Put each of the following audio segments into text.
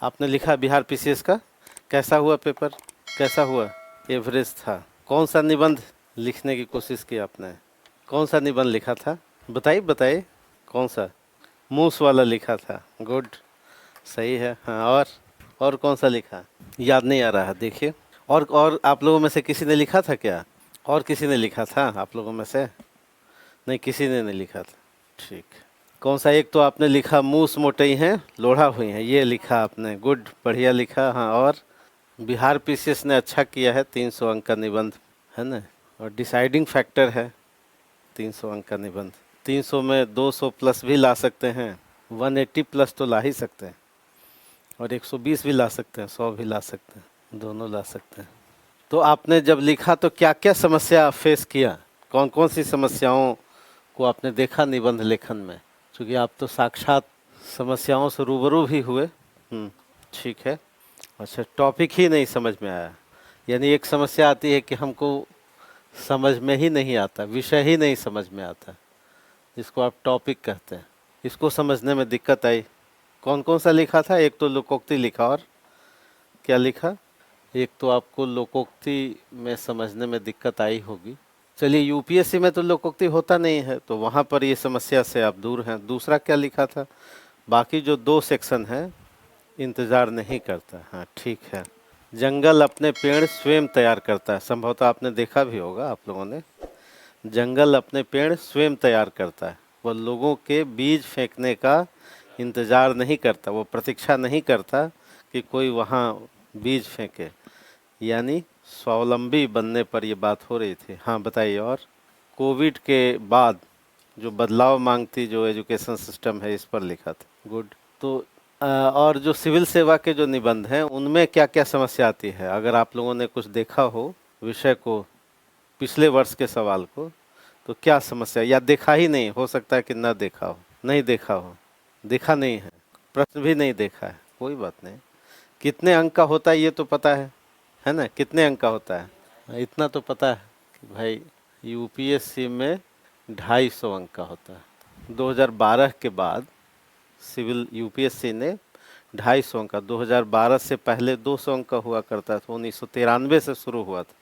आपने लिखा बिहार पीसीएस का, कैसा हुआ पेपर, कैसा हुआ? एवरेज था। कौन सा निबंध लिखने की कोशिश की आपने? कौन सा निबंध लिखा था? बताइए बताइए, कौन सा? मूस वाला लिखा था, गुड, सही है। हाँ, और कौन सा लिखा? याद नहीं आ रहा है, देखिए। और आप लोगों में से किसी ने लिखा था क्या? और किसी ने लिखा था आप लोगों में से? नहीं, किसी ने नहीं लिखा था, ठीक। कौन सा? एक तो आपने लिखा मूस मोटई हैं लोढ़ा हुई हैं, ये लिखा आपने, गुड, बढ़िया लिखा। हाँ, और बिहार पीसीएस ने अच्छा किया है, 300 अंक का निबंध है ना, और डिसाइडिंग फैक्टर है 300 अंक का निबंध। 300 में 200 प्लस भी ला सकते हैं, 180 प्लस तो ला ही सकते हैं, और 120 भी ला सकते हैं, 100 भी ला सकते हैं, दोनों ला सकते हैं। तो आपने जब लिखा तो क्या क्या समस्या फेस किया? कौन कौन सी समस्याओं को आपने देखा निबंध लेखन में? क्योंकि आप तो साक्षात समस्याओं से रूबरू भी हुए। ठीक है। अच्छा, टॉपिक ही नहीं समझ में आया, यानी एक समस्या आती है कि हमको समझ में ही नहीं आता, विषय ही नहीं समझ में आता, जिसको आप टॉपिक कहते हैं, इसको समझने में दिक्कत आई। कौन कौन सा लिखा था? एक तो लोकोक्ति लिखा, और क्या लिखा? एक तो आपको लोकोक्ति में समझने में दिक्कत आई होगी। चलिए, यूपीएससी में तो लोकोक्ति होता नहीं है, तो वहाँ पर ये समस्या से आप दूर हैं। दूसरा क्या लिखा था? बाकी जो 2 सेक्शन है, इंतज़ार नहीं करता। हाँ, ठीक है। जंगल अपने पेड़ स्वयं तैयार करता है, संभवतः आपने देखा भी होगा आप लोगों ने। जंगल अपने पेड़ स्वयं तैयार करता है, वह लोगों के बीज फेंकने का इंतज़ार नहीं करता, वो प्रतीक्षा नहीं करता कि कोई वहाँ बीज फेंके, यानी स्वावलंबी बनने पर ये बात हो रही थी। हाँ, बताइए। और कोविड के बाद जो बदलाव मांगती जो एजुकेशन सिस्टम है, इस पर लिखा था, गुड। तो और जो सिविल सेवा के जो निबंध हैं, उनमें क्या क्या समस्या आती है? अगर आप लोगों ने कुछ देखा हो विषय को, पिछले वर्ष के सवाल को, तो क्या समस्या, या देखा ही नहीं, हो सकता है कि ना देखा हो, नहीं देखा हो, देखा नहीं है, प्रश्न भी नहीं देखा है, कोई बात नहीं। कितने अंक का होता है ये तो पता है ना? कितने अंक का होता है इतना तो पता है कि भाई यूपीएससी में 250 अंक का होता है। 2012 के बाद सिविल यूपीएससी ने 250 अंक का, 2012 से पहले 200 अंक का हुआ करता था, 1993 से शुरू हुआ था।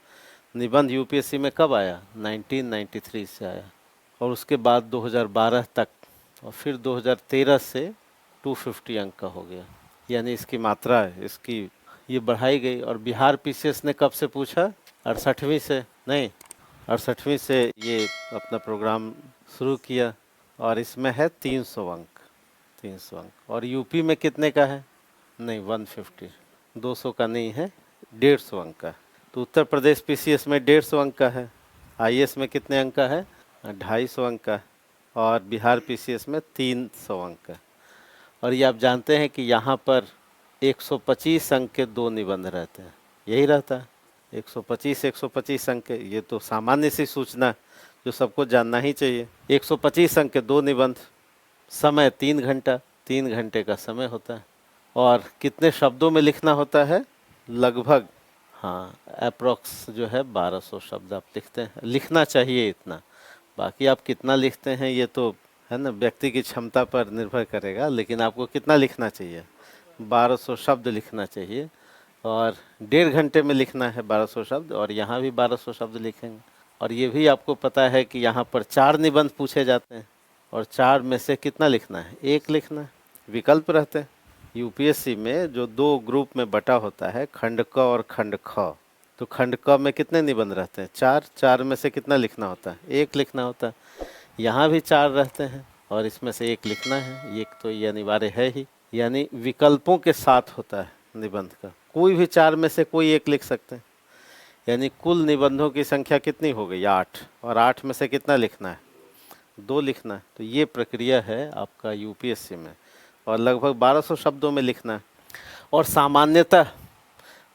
निबंध यूपीएससी में कब आया? 1993 से आया, और उसके बाद 2012 तक, और फिर 2013 से 250 अंक का हो गया, यानी इसकी मात्रा है, इसकी ये बढ़ाई गई। और बिहार पीसीएस ने कब से पूछा? 68वीं से, नहीं, 68वीं से ये अपना प्रोग्राम शुरू किया, और इसमें है 300 अंक, 300 अंक। और यूपी में कितने का है? नहीं, 150, 200 का नहीं है, 150 अंक का। तो उत्तर प्रदेश पीसीएस में 150 अंक का है। आईएएस में कितने अंक का है? 250 अंक का। और बिहार पीसीएस में 300 अंक का। और ये आप जानते हैं कि यहाँ पर 125 अंक के 2 निबंध रहते हैं, यही रहता है 125 अंक के। ये तो सामान्य सी सूचना जो सबको जानना ही चाहिए। 125 अंक के 2 निबंध, समय 3 घंटा, 3 घंटे का समय होता है। और कितने शब्दों में लिखना होता है? लगभग, हाँ, अप्रोक्स जो है 1200 शब्द आप लिखते हैं, लिखना चाहिए इतना। बाकी आप कितना लिखते हैं ये तो है ना, व्यक्ति की क्षमता पर निर्भर करेगा, लेकिन आपको कितना लिखना चाहिए? 1200 शब्द लिखना चाहिए, और 1.5 घंटे में लिखना है 1200 शब्द, और यहाँ भी 1200 शब्द लिखेंगे। और ये भी आपको पता है कि यहाँ पर 4 निबंध पूछे जाते हैं, और 4 में से कितना लिखना है? 1 लिखना है, विकल्प रहते हैं। यूपीएससी में जो 2 ग्रुप में बटा होता है, खंड क और खंड ख, तो खंड क में कितने निबंध रहते हैं? 4, 4 में से कितना लिखना होता है? 1 लिखना होता है। यहाँ भी 4 रहते हैं, और इसमें से 1 लिखना है, एक तो ये अनिवार्य है ही, यानी विकल्पों के साथ होता है निबंध का। कोई भी 4 में से कोई 1 लिख सकते हैं, यानी कुल निबंधों की संख्या कितनी हो गई? 8, और 8 में से कितना लिखना है? 2 लिखना है। तो ये प्रक्रिया है आपका यूपीएससी में, और लगभग 1200 शब्दों में लिखना है। और सामान्यतः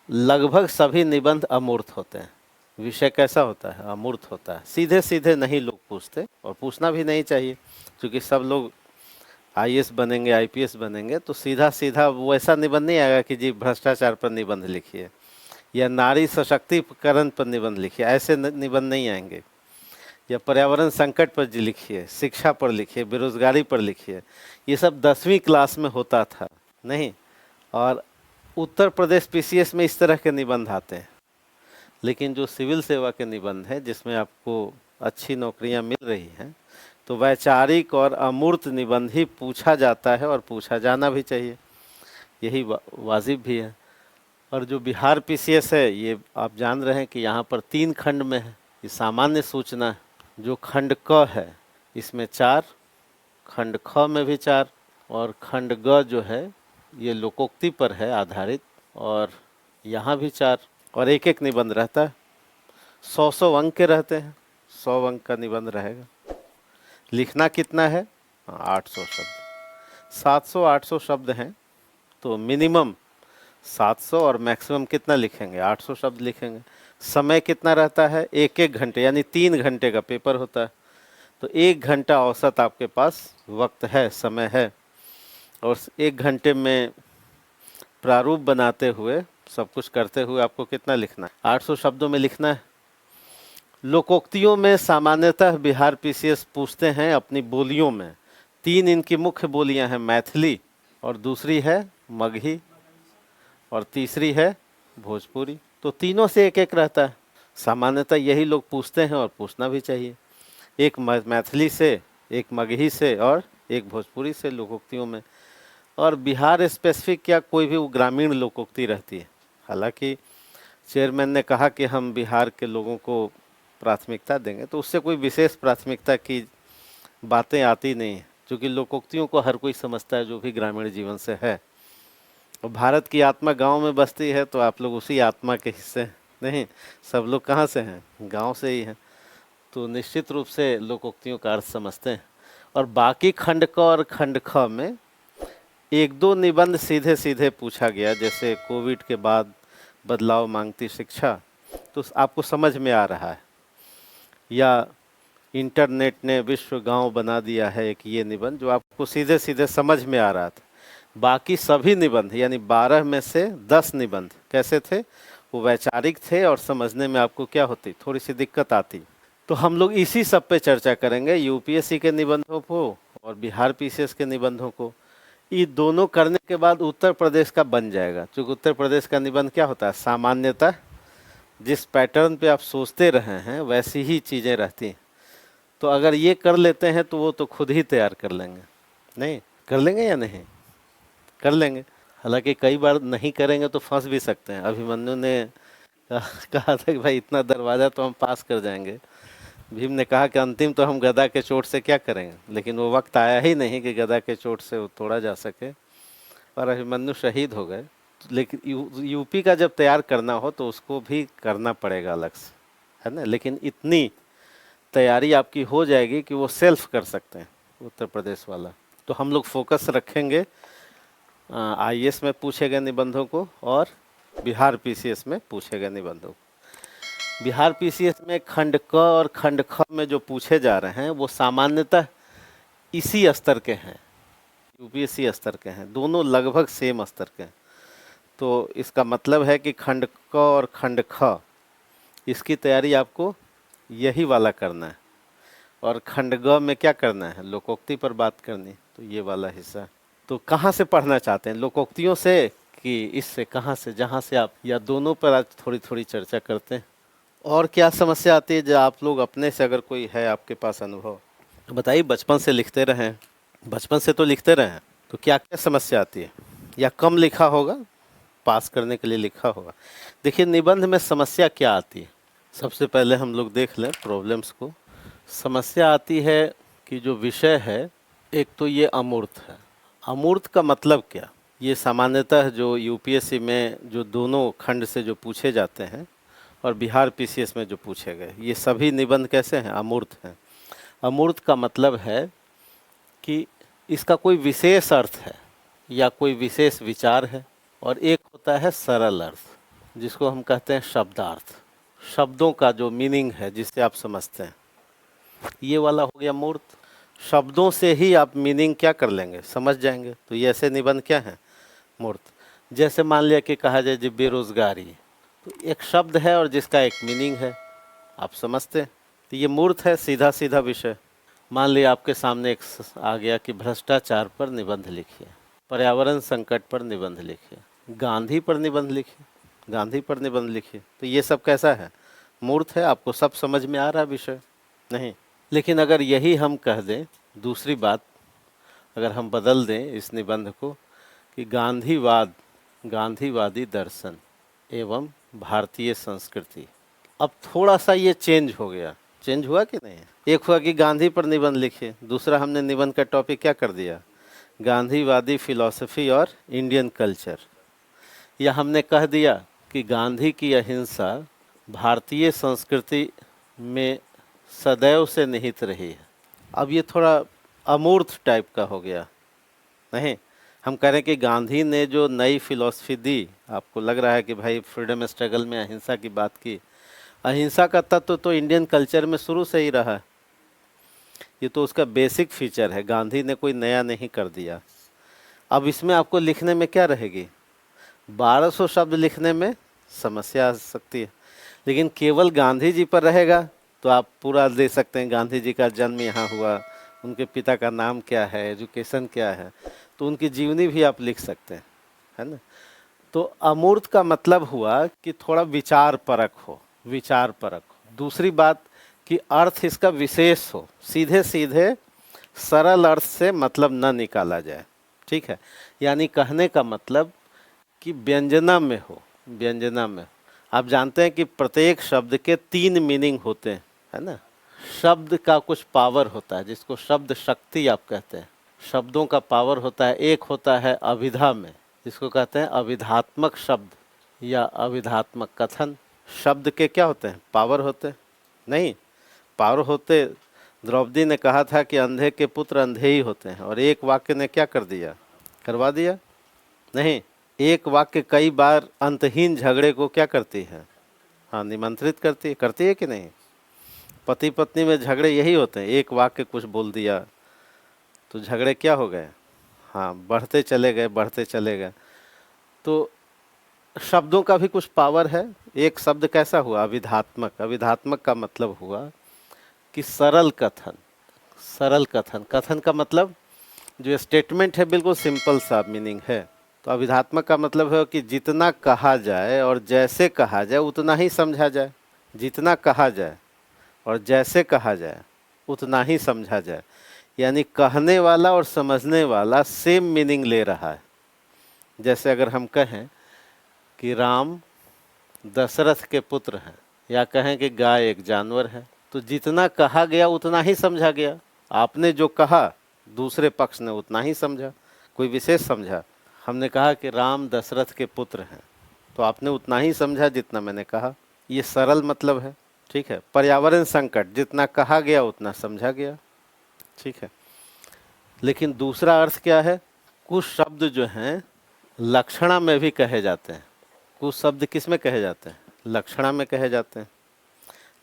लगभग सभी निबंध अमूर्त होते हैं। विषय कैसा होता है? अमूर्त होता है। सीधे सीधे नहीं लोग पूछते, और पूछना भी नहीं चाहिए, क्योंकि सब लोग आईएएस बनेंगे, आईपीएस बनेंगे, तो सीधा सीधा वो ऐसा निबंध नहीं आएगा कि जी भ्रष्टाचार पर निबंध लिखिए, या नारी सशक्तिकरण पर निबंध लिखिए, ऐसे निबंध नहीं आएंगे। या पर्यावरण संकट पर जी लिखिए, शिक्षा पर लिखिए, बेरोजगारी पर लिखिए। ये सब 10वीं क्लास में होता था, नहीं। और उत्तर प्रदेश पीसीएस में इस तरह के निबंध आते हैं, लेकिन जो सिविल सेवा के निबंध हैं जिसमें आपको अच्छी नौकरियां मिल रही हैं, तो वैचारिक और अमूर्त निबंध ही पूछा जाता है और पूछा जाना भी चाहिए, यही वाजिब भी है। और जो बिहार पीसीएस है, ये आप जान रहे हैं कि यहाँ पर 3 खंड में है। ये सामान्य सूचना है। जो खंड क है इसमें 4, खंड ख में भी 4, और खंड ग जो है ये लोकोक्ति पर है आधारित, और यहाँ भी 4, और एक एक निबंध रहता है। 100 अंक के रहते हैं, 100 अंक का निबंध रहेगा। लिखना कितना है? 800 शब्द। 700-800 शब्द हैं, तो मिनिमम 700 और मैक्सिमम कितना लिखेंगे? 800 शब्द लिखेंगे। समय कितना रहता है? 1-1 घंटे, यानी 3 घंटे का पेपर होता है। तो 1 घंटा औसत आपके पास वक्त है, समय है। और 1 घंटे में प्रारूप बनाते हुए, सब कुछ करते हुए आपको कितना लिखना है? 800 शब्दों में लिखना है। लोकोक्तियों में सामान्यतः बिहार पीसीएस पूछते हैं अपनी बोलियों में। 3 इनकी मुख्य बोलियां हैं, मैथिली, और दूसरी है मगही, और तीसरी है भोजपुरी। तो तीनों से एक एक रहता है। सामान्यतः यही लोग पूछते हैं और पूछना भी चाहिए। एक मैथिली से, एक मगही से और एक भोजपुरी से लोकोक्तियों में। और बिहार स्पेसिफिक या कोई भी ग्रामीण लोकोक्ति रहती है। हालांकि चेयरमैन ने कहा कि हम बिहार के लोगों को प्राथमिकता देंगे, तो उससे कोई विशेष प्राथमिकता की बातें आती नहीं है, क्योंकि लोकोक्तियों को हर कोई समझता है जो भी ग्रामीण जीवन से है। और भारत की आत्मा गांव में बसती है, तो आप लोग उसी आत्मा के हिस्से नहीं, सब लोग कहाँ से हैं? गांव से ही हैं। तो निश्चित रूप से लोकोक्तियों का अर्थ समझते हैं। और बाकी खंड क और खंड ख में 1-2 निबंध सीधे सीधे पूछा गया, जैसे कोविड के बाद बदलाव मांगती शिक्षा, तो आपको समझ में आ रहा है। या इंटरनेट ने विश्व गांव बना दिया है, एक ये निबंध जो आपको सीधे सीधे समझ में आ रहा था। बाकी सभी निबंध, यानी 12 में से 10 निबंध कैसे थे? वो वैचारिक थे और समझने में आपको क्या होती? थोड़ी सी दिक्कत आती। तो हम लोग इसी सब पे चर्चा करेंगे, यूपीएससी के निबंधों को और बिहार पीसीएस के निबंधों को। ये दोनों करने के बाद उत्तर प्रदेश का बन जाएगा, क्योंकि उत्तर प्रदेश का निबंध क्या होता है? सामान्यतः जिस पैटर्न पे आप सोचते रहे हैं वैसी ही चीज़ें रहती हैं। तो अगर ये कर लेते हैं तो वो तो खुद ही तैयार कर लेंगे। नहीं कर लेंगे या नहीं कर लेंगे? हालांकि कई बार नहीं करेंगे तो फंस भी सकते हैं। अभिमन्यु ने कहा था कि भाई इतना दरवाज़ा तो हम पास कर जाएंगे। भीम ने कहा कि अंतिम तो हम गदा के चोट से क्या करेंगे, लेकिन वो वक्त आया ही नहीं कि गदा के चोट से वो तोड़ा जा सके, और अभिमन्यु शहीद हो गए। लेकिन यूपी का जब तैयार करना हो तो उसको भी करना पड़ेगा अलग से, है ना। लेकिन इतनी तैयारी आपकी हो जाएगी कि वो सेल्फ कर सकते हैं उत्तर प्रदेश वाला। तो हम लोग फोकस रखेंगे आईएएस में पूछे गए निबंधों को और बिहार पीसीएस में पूछे गए निबंधों को। बिहार पीसीएस में खंड क और खंड ख में जो पूछे जा रहे हैं वो सामान्यतः इसी स्तर के हैं, यूपीएससी स्तर के हैं, दोनों लगभग सेम स्तर के हैं। तो इसका मतलब है कि खंड क और खंड ख इसकी तैयारी आपको यही वाला करना है, और खंड ग में क्या करना है? लोकोक्ति पर बात करनी। तो ये वाला हिस्सा। तो कहाँ से पढ़ना चाहते हैं? लोकोक्तियों से कि इससे, कहाँ से, जहाँ से आप, या दोनों पर आज थोड़ी थोड़ी चर्चा करते हैं। और क्या समस्या आती है जो आप लोग अपने से, अगर कोई है आपके पास अनुभव बताइए। बचपन से लिखते रहे हैं, बचपन से तो लिखते रहे हैं, तो क्या क्या समस्या आती है? या कम लिखा होगा, पास करने के लिए लिखा होगा। देखिए निबंध में समस्या क्या आती है, सबसे पहले हम लोग देख लें प्रॉब्लम्स को। समस्या आती है कि जो विषय है, एक तो ये अमूर्त है। अमूर्त का मतलब क्या? ये सामान्यतः जो यूपीएससी में जो दोनों खंड से जो पूछे जाते हैं और बिहार पीसीएस में जो पूछे गए, ये सभी निबंध कैसे हैं? अमूर्त हैं। अमूर्त का मतलब है कि इसका कोई विशेष अर्थ है या कोई विशेष विचार है, और एक होता है सरल अर्थ, जिसको हम कहते हैं शब्दार्थ। शब्दों का जो मीनिंग है जिससे आप समझते हैं, ये वाला हो गया मूर्त। शब्दों से ही आप मीनिंग क्या कर लेंगे? समझ जाएंगे। तो ये ऐसे निबंध क्या है? मूर्त। जैसे मान लिया कि कहा जाए जी बेरोजगारी, तो एक शब्द है और जिसका एक मीनिंग है, आप समझते हैं, तो ये मूर्त है, सीधा सीधा विषय। मान लिया आपके सामने एक आ गया कि भ्रष्टाचार पर निबंध लिखिए, पर्यावरण संकट पर निबंध लिखिए, गांधी पर निबंध लिखिए, गांधी पर निबंध लिखिए, तो ये सब कैसा है, मूर्त है, आपको सब समझ में आ रहा है विषय नहीं। लेकिन अगर यही हम कह दें, दूसरी बात अगर हम बदल दें इस निबंध को कि गांधीवाद, गांधीवादी दर्शन एवं भारतीय संस्कृति, अब थोड़ा सा ये चेंज हो गया। चेंज हुआ कि नहीं? एक हुआ कि गांधी पर निबंध लिखिए, दूसरा हमने निबंध का टॉपिक क्या कर दिया, गांधीवादी फिलॉसफी और इंडियन कल्चर। या हमने कह दिया कि गांधी की अहिंसा भारतीय संस्कृति में सदैव से निहित रही है। अब ये थोड़ा अमूर्त टाइप का हो गया नहीं। हम कह रहे हैं कि गांधी ने जो नई फिलॉसफी दी, आपको लग रहा है कि भाई फ्रीडम स्ट्रगल में अहिंसा की बात की, अहिंसा का तत्व तो इंडियन कल्चर में शुरू से ही रहा है, ये तो उसका बेसिक फीचर है, गांधी ने कोई नया नहीं कर दिया। अब इसमें आपको लिखने में क्या रहेगी, 1200 शब्द लिखने में समस्या आ सकती है, लेकिन केवल गांधी जी पर रहेगा तो आप पूरा दे सकते हैं। गांधी जी का जन्म यहाँ हुआ, उनके पिता का नाम क्या है, एजुकेशन क्या है, तो उनकी जीवनी भी आप लिख सकते हैं, है ना। तो अमूर्त का मतलब हुआ कि थोड़ा विचार परक हो, विचार परक हो। दूसरी बात कि अर्थ इसका विशेष हो, सीधे सीधे सरल अर्थ से मतलब न निकाला जाए, ठीक है। यानी कहने का मतलब कि व्यंजना में हो, व्यंजना में। आप जानते हैं कि प्रत्येक शब्द के 3 मीनिंग होते हैं, है ना। शब्द का कुछ पावर होता है जिसको शब्द शक्ति आप कहते हैं, शब्दों का पावर होता है। एक होता है अभिधा में, जिसको कहते हैं अभिधात्मक शब्द या अभिधात्मक कथन। शब्द के क्या होते हैं, पावर होते नहीं, पावर होते। द्रौपदी ने कहा था कि अंधे के पुत्र अंधे ही होते हैं, और एक वाक्य ने क्या कर दिया, करवा दिया नहीं। एक वाक्य कई बार अंतहीन झगड़े को क्या करती है, हाँ, निमंत्रित करती है कि नहीं। पति पत्नी में झगड़े यही होते हैं, एक वाक्य कुछ बोल दिया तो झगड़े क्या हो गए, हाँ, बढ़ते चले गए, बढ़ते चले गए। तो शब्दों का भी कुछ पावर है। एक शब्द कैसा हुआ, अविधात्मक। अविधात्मक का मतलब हुआ कि सरल कथन, सरल कथन। कथन का मतलब जो स्टेटमेंट है बिल्कुल सिंपल सा मीनिंग है। तो अविधात्मक का मतलब है कि जितना कहा जाए और जैसे कहा जाए उतना ही समझा जाए, जितना कहा जाए और जैसे कहा जाए उतना ही समझा जाए। यानी कहने वाला और समझने वाला सेम मीनिंग ले रहा है। जैसे अगर हम कहें कि राम दशरथ के पुत्र हैं, या कहें कि गाय एक जानवर है, तो जितना कहा गया उतना ही समझा गया। आपने जो कहा दूसरे पक्ष ने उतना ही समझा, कोई विशेष समझा। हमने कहा कि राम दशरथ के पुत्र हैं, तो आपने उतना ही समझा जितना मैंने कहा। ये सरल मतलब है, ठीक है। पर्यावरण संकट, जितना कहा गया उतना समझा गया, ठीक है। लेकिन दूसरा अर्थ क्या है, कुछ शब्द जो हैं लक्षणा में भी कहे जाते हैं। कुछ शब्द किस में कहे जाते हैं, लक्षणा में कहे जाते हैं।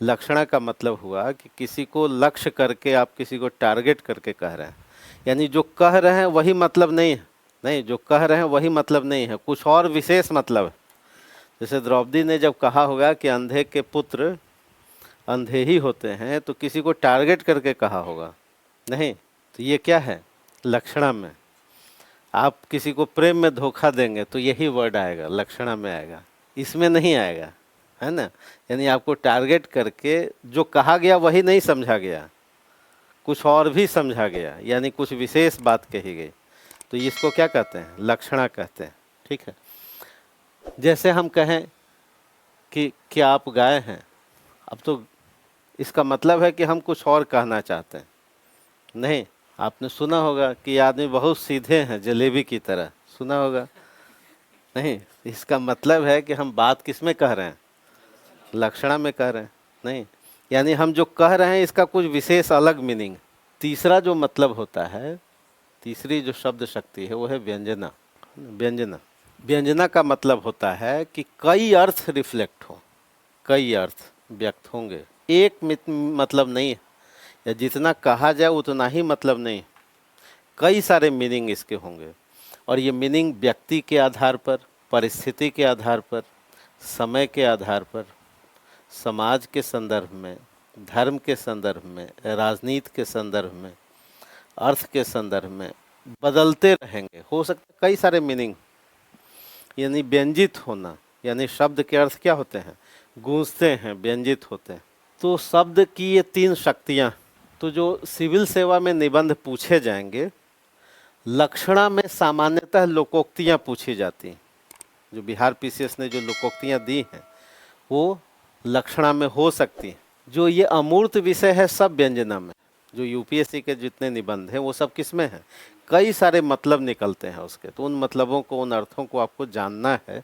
लक्षणा का मतलब हुआ कि किसी को लक्ष्य करके आप किसी को टारगेट करके कह रहे हैं, यानी जो कह रहे हैं वही मतलब नहीं है, नहीं, जो कह रहे हैं वही मतलब नहीं है, कुछ और विशेष मतलब है। जैसे द्रौपदी ने जब कहा होगा कि अंधे के पुत्र अंधे ही होते हैं, तो किसी को टारगेट करके कहा होगा नहीं। तो ये क्या है, लक्षणा में। आप किसी को प्रेम में धोखा देंगे तो यही वर्ड आएगा, लक्षणा में आएगा, इसमें नहीं आएगा, है ना। यानी आपको टारगेट करके जो कहा गया वही नहीं समझा गया, कुछ और भी समझा गया, यानी कुछ विशेष बात कही गई, तो इसको क्या कहते हैं, लक्षणा कहते हैं, ठीक है। जैसे हम कहें कि क्या आप गाय हैं, अब तो इसका मतलब है कि हम कुछ और कहना चाहते हैं नहीं। आपने सुना होगा कि ये आदमी बहुत सीधे हैं, जलेबी की तरह, सुना होगा नहीं। इसका मतलब है कि हम बात किस में कह रहे हैं, लक्षणा में कह रहे हैं नहीं। यानी हम जो कह रहे हैं इसका कुछ विशेष अलग मीनिंग। तीसरा जो मतलब होता है, तीसरी जो शब्द शक्ति है वो है व्यंजना। व्यंजना, व्यंजना का मतलब होता है कि कई अर्थ रिफ्लेक्ट हो, कई अर्थ व्यक्त होंगे, एक मतलब नहीं है, या जितना कहा जाए उतना ही मतलब नहीं, कई सारे मीनिंग इसके होंगे। और ये मीनिंग व्यक्ति के आधार पर, परिस्थिति के आधार पर, समय के आधार पर, समाज के संदर्भ में, धर्म के संदर्भ में, राजनीति के संदर्भ में, अर्थ के संदर्भ में बदलते रहेंगे। हो सकता है कई सारे मीनिंग, यानी व्यंजित होना, यानी शब्द के अर्थ क्या होते हैं, गूंजते हैं, व्यंजित होते हैं। तो शब्द की ये 3 शक्तियाँ। तो जो सिविल सेवा में निबंध पूछे जाएंगे, लक्षणा में सामान्यतः लोकोक्तियाँ पूछी जाती हैं। जो बिहार पीसीएस ने जो लोकोक्तियाँ दी हैं वो लक्षणा में हो सकती हैं। जो ये अमूर्त विषय है सब व्यंजना में। जो यूपीएससी के जितने निबंध हैं वो सब किस में है, कई सारे मतलब निकलते हैं उसके। तो उन मतलबों को, उन अर्थों को आपको जानना है,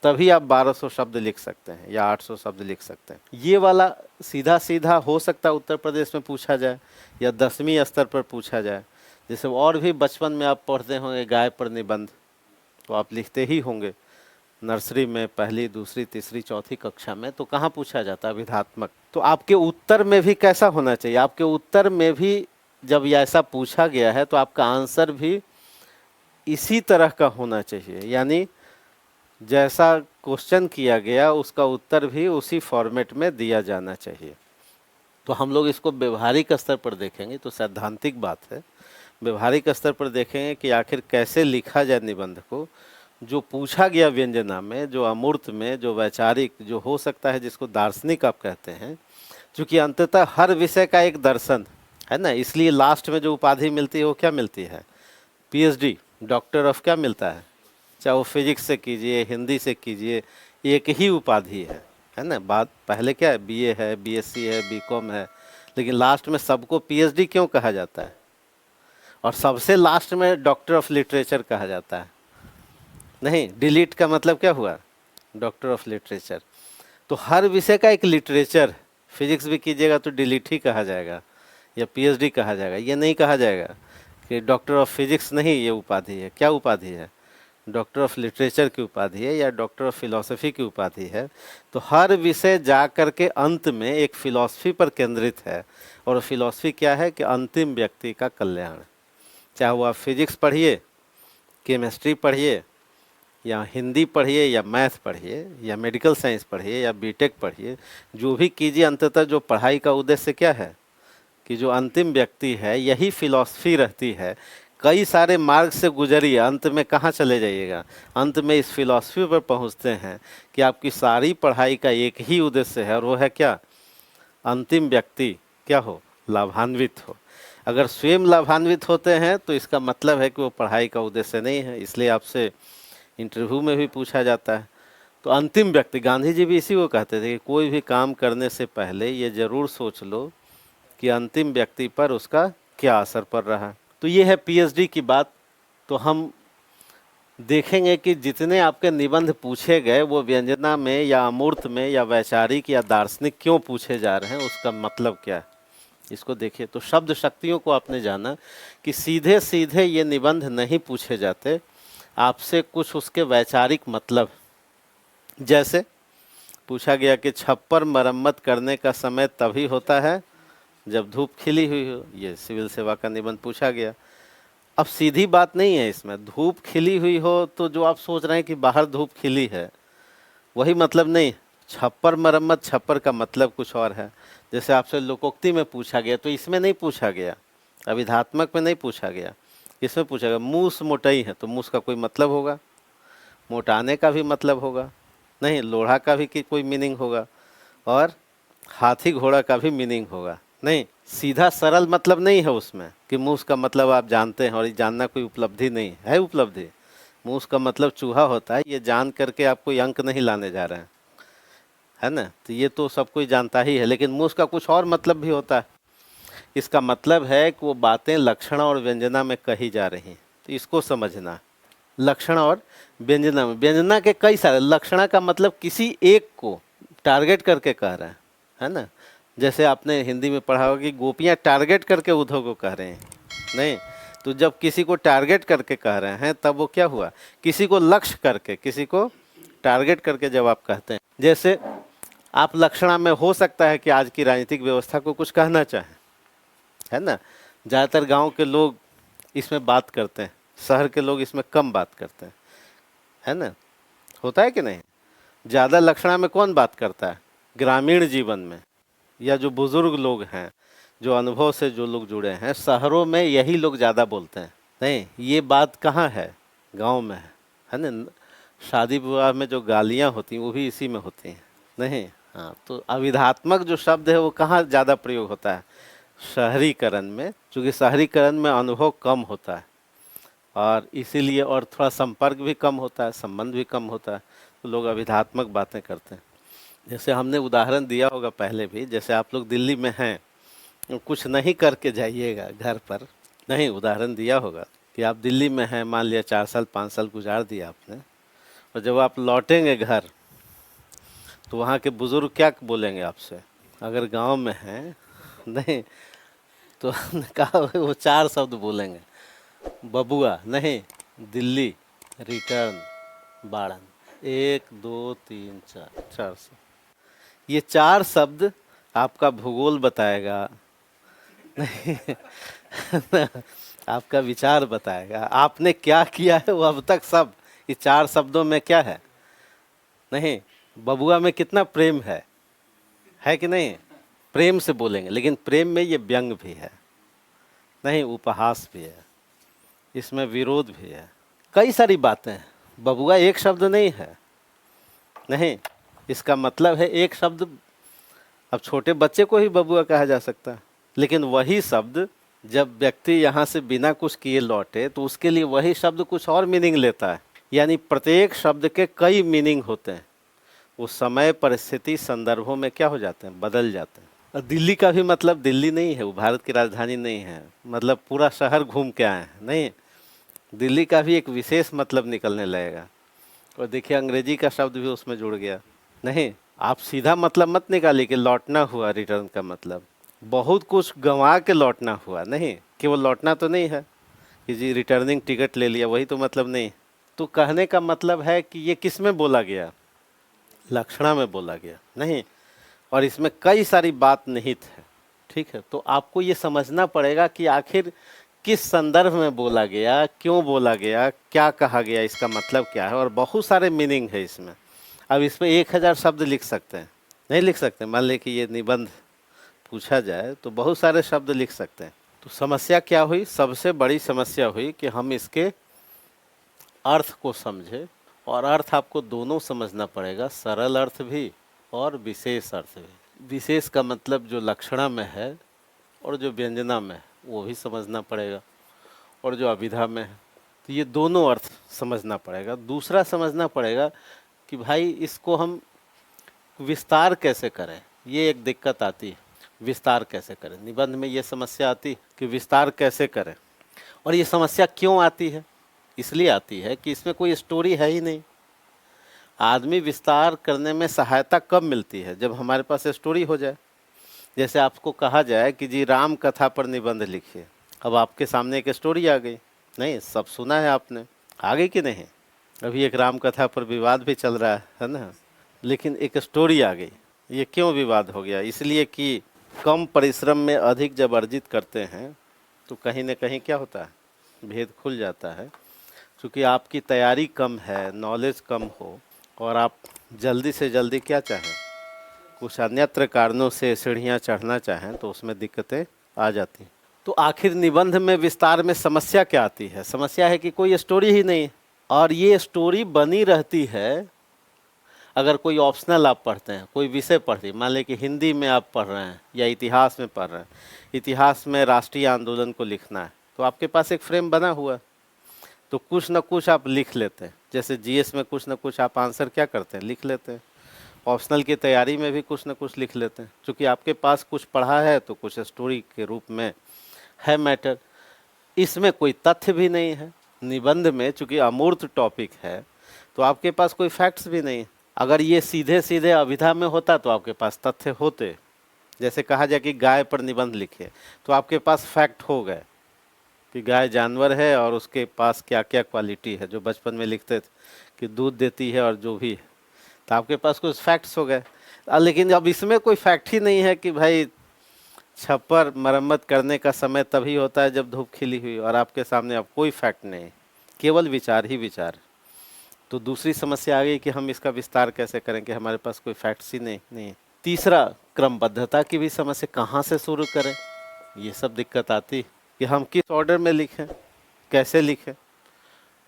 तभी आप 1200 शब्द लिख सकते हैं या 800 शब्द लिख सकते हैं। ये वाला सीधा सीधा हो सकता है उत्तर प्रदेश में पूछा जाए या 10वीं स्तर पर पूछा जाए। जैसे और भी बचपन में आप पढ़ते होंगे गाय पर निबंध, तो आप लिखते ही होंगे। नर्सरी में पहली, दूसरी, तीसरी, चौथी कक्षा में तो कहाँ पूछा जाता है विधात्मक। तो आपके उत्तर में भी कैसा होना चाहिए, आपके उत्तर में भी जब ऐसा पूछा गया है तो आपका आंसर भी इसी तरह का होना चाहिए। यानी जैसा क्वेश्चन किया गया उसका उत्तर भी उसी फॉर्मेट में दिया जाना चाहिए। तो हम लोग इसको व्यवहारिक स्तर पर देखेंगे, तो सैद्धांतिक बात है। व्यवहारिक स्तर पर देखेंगे कि आखिर कैसे लिखा जाए निबंध को। जो पूछा गया व्यंजना में, जो अमूर्त में, जो वैचारिक, जो हो सकता है जिसको दार्शनिक आप कहते हैं, क्योंकि अंततः हर विषय का एक दर्शन है ना, इसलिए लास्ट में जो उपाधि मिलती है वो क्या मिलती है, पीएचडी, डॉक्टर ऑफ क्या मिलता है। चाहे वो फिजिक्स से कीजिए, हिंदी से कीजिए, एक ही उपाधि है ना। बात पहले क्या है, बीए है, बीएससी है, बीकॉम है, लेकिन लास्ट में सबको पीएचडी क्यों कहा जाता है, और सबसे लास्ट में डॉक्टर ऑफ लिटरेचर कहा जाता है। नहीं, डिलीट का मतलब क्या हुआ, डॉक्टर ऑफ लिटरेचर। तो हर विषय का एक लिटरेचर, फिजिक्स भी कीजिएगा तो डिलीट ही कहा जाएगा या पीएचडी कहा जाएगा। ये नहीं कहा जाएगा कि डॉक्टर ऑफ फिजिक्स नहीं, ये उपाधि है। क्या उपाधि है, डॉक्टर ऑफ लिटरेचर की उपाधि है या डॉक्टर ऑफ फिलॉसफी की उपाधि है। तो हर विषय जा कर के अंत में एक फिलॉसफी पर केंद्रित है, और फिलॉसफी क्या है कि अंतिम व्यक्ति का कल्याण। चाहे वो आप फिजिक्स पढ़िए, केमिस्ट्री पढ़िए, या हिंदी पढ़िए, या मैथ पढ़िए, या मेडिकल साइंस पढ़िए, या बीटेक पढ़िए, जो भी कीजिए, अंततः जो पढ़ाई का उद्देश्य क्या है कि जो अंतिम व्यक्ति है, यही फिलॉसफी रहती है। कई सारे मार्ग से गुजरिए, अंत में कहाँ चले जाइएगा, अंत में इस फिलॉसफी पर पहुँचते हैं कि आपकी सारी पढ़ाई का एक ही उद्देश्य है, और वो है क्या, अंतिम व्यक्ति क्या हो, लाभान्वित हो। अगर स्वयं लाभान्वित होते हैं तो इसका मतलब है कि वो पढ़ाई का उद्देश्य नहीं है। इसलिए आपसे इंटरव्यू में भी पूछा जाता है। तो अंतिम व्यक्ति, गांधी जी भी इसी को कहते थे कि कोई भी काम करने से पहले ये ज़रूर सोच लो कि अंतिम व्यक्ति पर उसका क्या असर पड़ रहा है। तो ये है पीएचडी की बात। तो हम देखेंगे कि जितने आपके निबंध पूछे गए वो व्यंजना में या अमूर्त में या वैचारिक या दार्शनिक क्यों पूछे जा रहे हैं, उसका मतलब क्या है, इसको देखिए। तो शब्द शक्तियों को आपने जाना कि सीधे सीधे ये निबंध नहीं पूछे जाते, आपसे कुछ उसके वैचारिक मतलब। जैसे पूछा गया कि छप्पर मरम्मत करने का समय तभी होता है जब धूप खिली हुई हो, ये सिविल सेवा का निबंध पूछा गया। अब सीधी बात नहीं है इसमें, धूप खिली हुई हो तो जो आप सोच रहे हैं कि बाहर धूप खिली है वही मतलब नहीं। छप्पर मरम्मत, छप्पर का मतलब कुछ और है। जैसे आपसे लोकोक्ति में पूछा गया, तो इसमें नहीं पूछा गया, अभिधात्मक में नहीं पूछा गया, इसमें पूछा गया मूस मोटाई है, तो मूस का कोई मतलब होगा, मोटाने का भी मतलब होगा नहीं, लोढ़ा का भी कोई मीनिंग होगा, और हाथी घोड़ा का भी मीनिंग होगा नहीं। सीधा सरल मतलब नहीं है उसमें कि मूस का मतलब आप जानते हैं, और ये जानना कोई उपलब्धि नहीं है, उपलब्धि। मूस का मतलब चूहा होता है, ये जान करके आप कोई अंक नहीं लाने जा रहे हैं, है ना। तो ये तो सब कोई जानता ही है, लेकिन मूस का कुछ और मतलब भी होता है। इसका मतलब है कि वो बातें लक्षणा और व्यंजना में कही जा रही हैं, तो इसको समझना। लक्षणा और व्यंजना में, व्यंजना के कई सारे, लक्षणा का मतलब किसी एक को टारगेट करके कह रहा है ना। जैसे आपने हिंदी में पढ़ा होगा कि गोपियाँ टारगेट करके उद्धव को कह रहे हैं, नहीं। तो जब किसी को टारगेट करके कह रहे हैं तब वो क्या हुआ, किसी को लक्ष्य करके, किसी को टारगेट करके जब आप कहते हैं। जैसे आप लक्षणा में हो सकता है कि आज की राजनीतिक व्यवस्था को कुछ कहना चाहें, है ना। ज़्यादातर गांव के लोग इसमें बात करते हैं, शहर के लोग इसमें कम बात करते हैं, है ना। होता है कि नहीं, ज़्यादा लक्षणा में कौन बात करता है, ग्रामीण जीवन में, या जो बुज़ुर्ग लोग हैं, जो अनुभव से जो लोग जुड़े हैं, शहरों में यही लोग ज़्यादा बोलते हैं। नहीं, ये बात कहाँ है, गांव में है ना। शादी विवाह में जो गालियाँ होती हैं वो भी इसी में होती हैं, नहीं? हाँ, तो अविधात्मक जो शब्द है वो कहाँ ज़्यादा प्रयोग होता है? शहरीकरण में, क्योंकि शहरीकरण में अनुभव कम होता है और इसीलिए, और थोड़ा संपर्क भी कम होता है, संबंध भी कम होता है, तो लोग अविधात्मक बातें करते हैं। जैसे हमने उदाहरण दिया होगा पहले भी, जैसे आप लोग दिल्ली में हैं, कुछ नहीं करके जाइएगा घर पर, नहीं, उदाहरण दिया होगा कि आप दिल्ली में हैं, मान लिया 4 साल 5 साल गुजार दिया आपने, और जब आप लौटेंगे घर तो वहाँ के बुजुर्ग क्या बोलेंगे आपसे? अगर गांव में हैं, नहीं, तो हमने कहा वो 4 शब्द बोलेंगे, बबुआ, नहीं, दिल्ली, रिटर्न, बाड़न, 1 2 3 4, 4 शब्द। ये 4 शब्द आपका भूगोल बताएगा, नहीं, आपका विचार बताएगा, आपने क्या किया है वो अब तक सब ये 4 शब्दों में क्या है? नहीं, बबुआ में कितना प्रेम है कि नहीं? प्रेम से बोलेंगे, लेकिन प्रेम में ये व्यंग भी है, नहीं, उपहास भी है, इसमें विरोध भी है, कई सारी बातें हैं। बबुआ एक शब्द नहीं है, नहीं, इसका मतलब है एक शब्द। अब छोटे बच्चे को ही बबुआ कहा जा सकता है, लेकिन वही शब्द जब व्यक्ति यहाँ से बिना कुछ किए लौटे तो उसके लिए वही शब्द कुछ और मीनिंग लेता है। यानी प्रत्येक शब्द के कई मीनिंग होते हैं, वो समय परिस्थिति संदर्भों में क्या हो जाते हैं, बदल जाते हैं। और दिल्ली का भी मतलब दिल्ली नहीं है, वो भारत की राजधानी नहीं है, मतलब पूरा शहर घूम के आए हैं, नहीं, दिल्ली का भी एक विशेष मतलब निकलने लगेगा। और देखिए अंग्रेजी का शब्द भी उसमें जुड़ गया, नहीं, आप सीधा मतलब मत निकालिए कि लौटना हुआ, रिटर्न का मतलब बहुत कुछ गंवा के लौटना हुआ, नहीं, केवल लौटना तो नहीं है कि जी रिटर्निंग टिकट ले लिया, वही तो मतलब नहीं। तो कहने का मतलब है कि ये किस में बोला गया? लक्षणा में बोला गया, नहीं, और इसमें कई सारी बात निहित है, ठीक है। तो आपको ये समझना पड़ेगा कि आखिर किस संदर्भ में बोला गया, क्यों बोला गया, क्या कहा गया, इसका मतलब क्या है, और बहुत सारे मीनिंग है इसमें। अब इसमें 1000 शब्द लिख सकते हैं, नहीं लिख सकते? मान लें कि ये निबंध पूछा जाए तो बहुत सारे शब्द लिख सकते हैं। तो समस्या क्या हुई? सबसे बड़ी समस्या हुई कि हम इसके अर्थ को समझे, और अर्थ आपको दोनों समझना पड़ेगा, सरल अर्थ भी और विशेष अर्थ भी। विशेष का मतलब जो लक्षणा में है और जो व्यंजना में है वो भी समझना पड़ेगा, और जो अभिधा में है, तो ये दोनों अर्थ समझना पड़ेगा। दूसरा समझना पड़ेगा कि भाई इसको हम विस्तार कैसे करें, ये एक दिक्कत आती है, विस्तार कैसे करें। निबंध में ये समस्या आती कि विस्तार कैसे करें, और ये समस्या क्यों आती है? इसलिए आती है कि इसमें कोई स्टोरी है ही नहीं। आदमी विस्तार करने में सहायता कब मिलती है? जब हमारे पास स्टोरी हो जाए। जैसे आपको कहा जाए कि जी राम कथा पर निबंध लिखिए, अब आपके सामने एक स्टोरी आ गई, नहीं, सब सुना है आपने, आ गई कि नहीं? अभी एक राम कथा पर विवाद भी चल रहा है ना, लेकिन एक स्टोरी आ गई। ये क्यों विवाद हो गया? इसलिए कि कम परिश्रम में अधिक जब अर्जित करते हैं तो कहीं ना कहीं क्या होता है, भेद खुल जाता है। क्योंकि आपकी तैयारी कम है, नॉलेज कम हो, और आप जल्दी से जल्दी क्या चाहें, कुछ अन्यत्र कारणों से सीढ़ियाँ चढ़ना चाहें, तो उसमें दिक्कतें आ जाती हैं। तो आखिर निबंध में विस्तार में समस्या क्या आती है? समस्या है कि कोई स्टोरी ही नहीं, और ये स्टोरी बनी रहती है अगर कोई ऑप्शनल आप पढ़ते हैं, कोई विषय पढ़ते हैं, मान लें कि हिंदी में आप पढ़ रहे हैं या इतिहास में पढ़ रहे हैं, इतिहास में राष्ट्रीय आंदोलन को लिखना है, तो आपके पास एक फ्रेम बना हुआ है, तो कुछ न कुछ आप लिख लेते हैं। जैसे जीएस में कुछ न कुछ आप आंसर क्या करते हैं, लिख लेते हैं। ऑप्शनल की तैयारी में भी कुछ न कुछ लिख लेते हैं, क्योंकि आपके पास कुछ पढ़ा है तो कुछ स्टोरी के रूप में है मैटर। इसमें कोई तथ्य भी नहीं है। निबंध में चूँकि अमूर्त टॉपिक है तो आपके पास कोई फैक्ट्स भी नहीं है। अगर ये सीधे सीधे अभिधा में होता तो आपके पास तथ्य होते। जैसे कहा जाए कि गाय पर निबंध लिखे, तो आपके पास फैक्ट हो गए कि गाय जानवर है और उसके पास क्या क्या क्वालिटी है, जो बचपन में लिखते थे कि दूध देती है और जो भी है, तो आपके पास कुछ फैक्ट्स हो गए। लेकिन अब इसमें कोई फैक्ट ही नहीं है कि भाई छप्पर मरम्मत करने का समय तभी होता है जब धूप खिली हुई, और आपके सामने अब कोई फैक्ट नहीं, केवल विचार ही विचार। तो दूसरी समस्या आ गई कि हम इसका विस्तार कैसे करें कि हमारे पास कोई फैक्ट्स ही नहीं। तीसरा, क्रमबद्धता की भी समस्या, कहाँ से शुरू करें, ये सब दिक्कत आती कि हम किस ऑर्डर में लिखें, कैसे लिखें।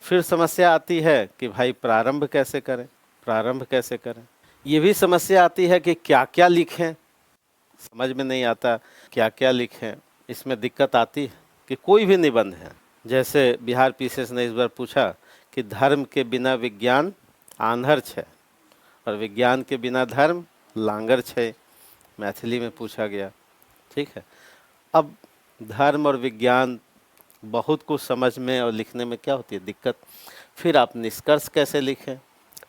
फिर समस्या आती है कि भाई प्रारंभ कैसे करें, प्रारंभ कैसे करें। ये भी समस्या आती है कि क्या क्या लिखें, समझ में नहीं आता क्या क्या लिखें। इसमें दिक्कत आती है कि कोई भी निबंध है, जैसे बिहार पीसीएस ने इस बार पूछा कि धर्म के बिना विज्ञान आंधर छे और विज्ञान के बिना धर्म लांगर छे, मैथिली में पूछा गया। ठीक है, अब धर्म और विज्ञान बहुत कुछ समझ में और लिखने में क्या होती है दिक्कत। फिर आप निष्कर्ष कैसे लिखें,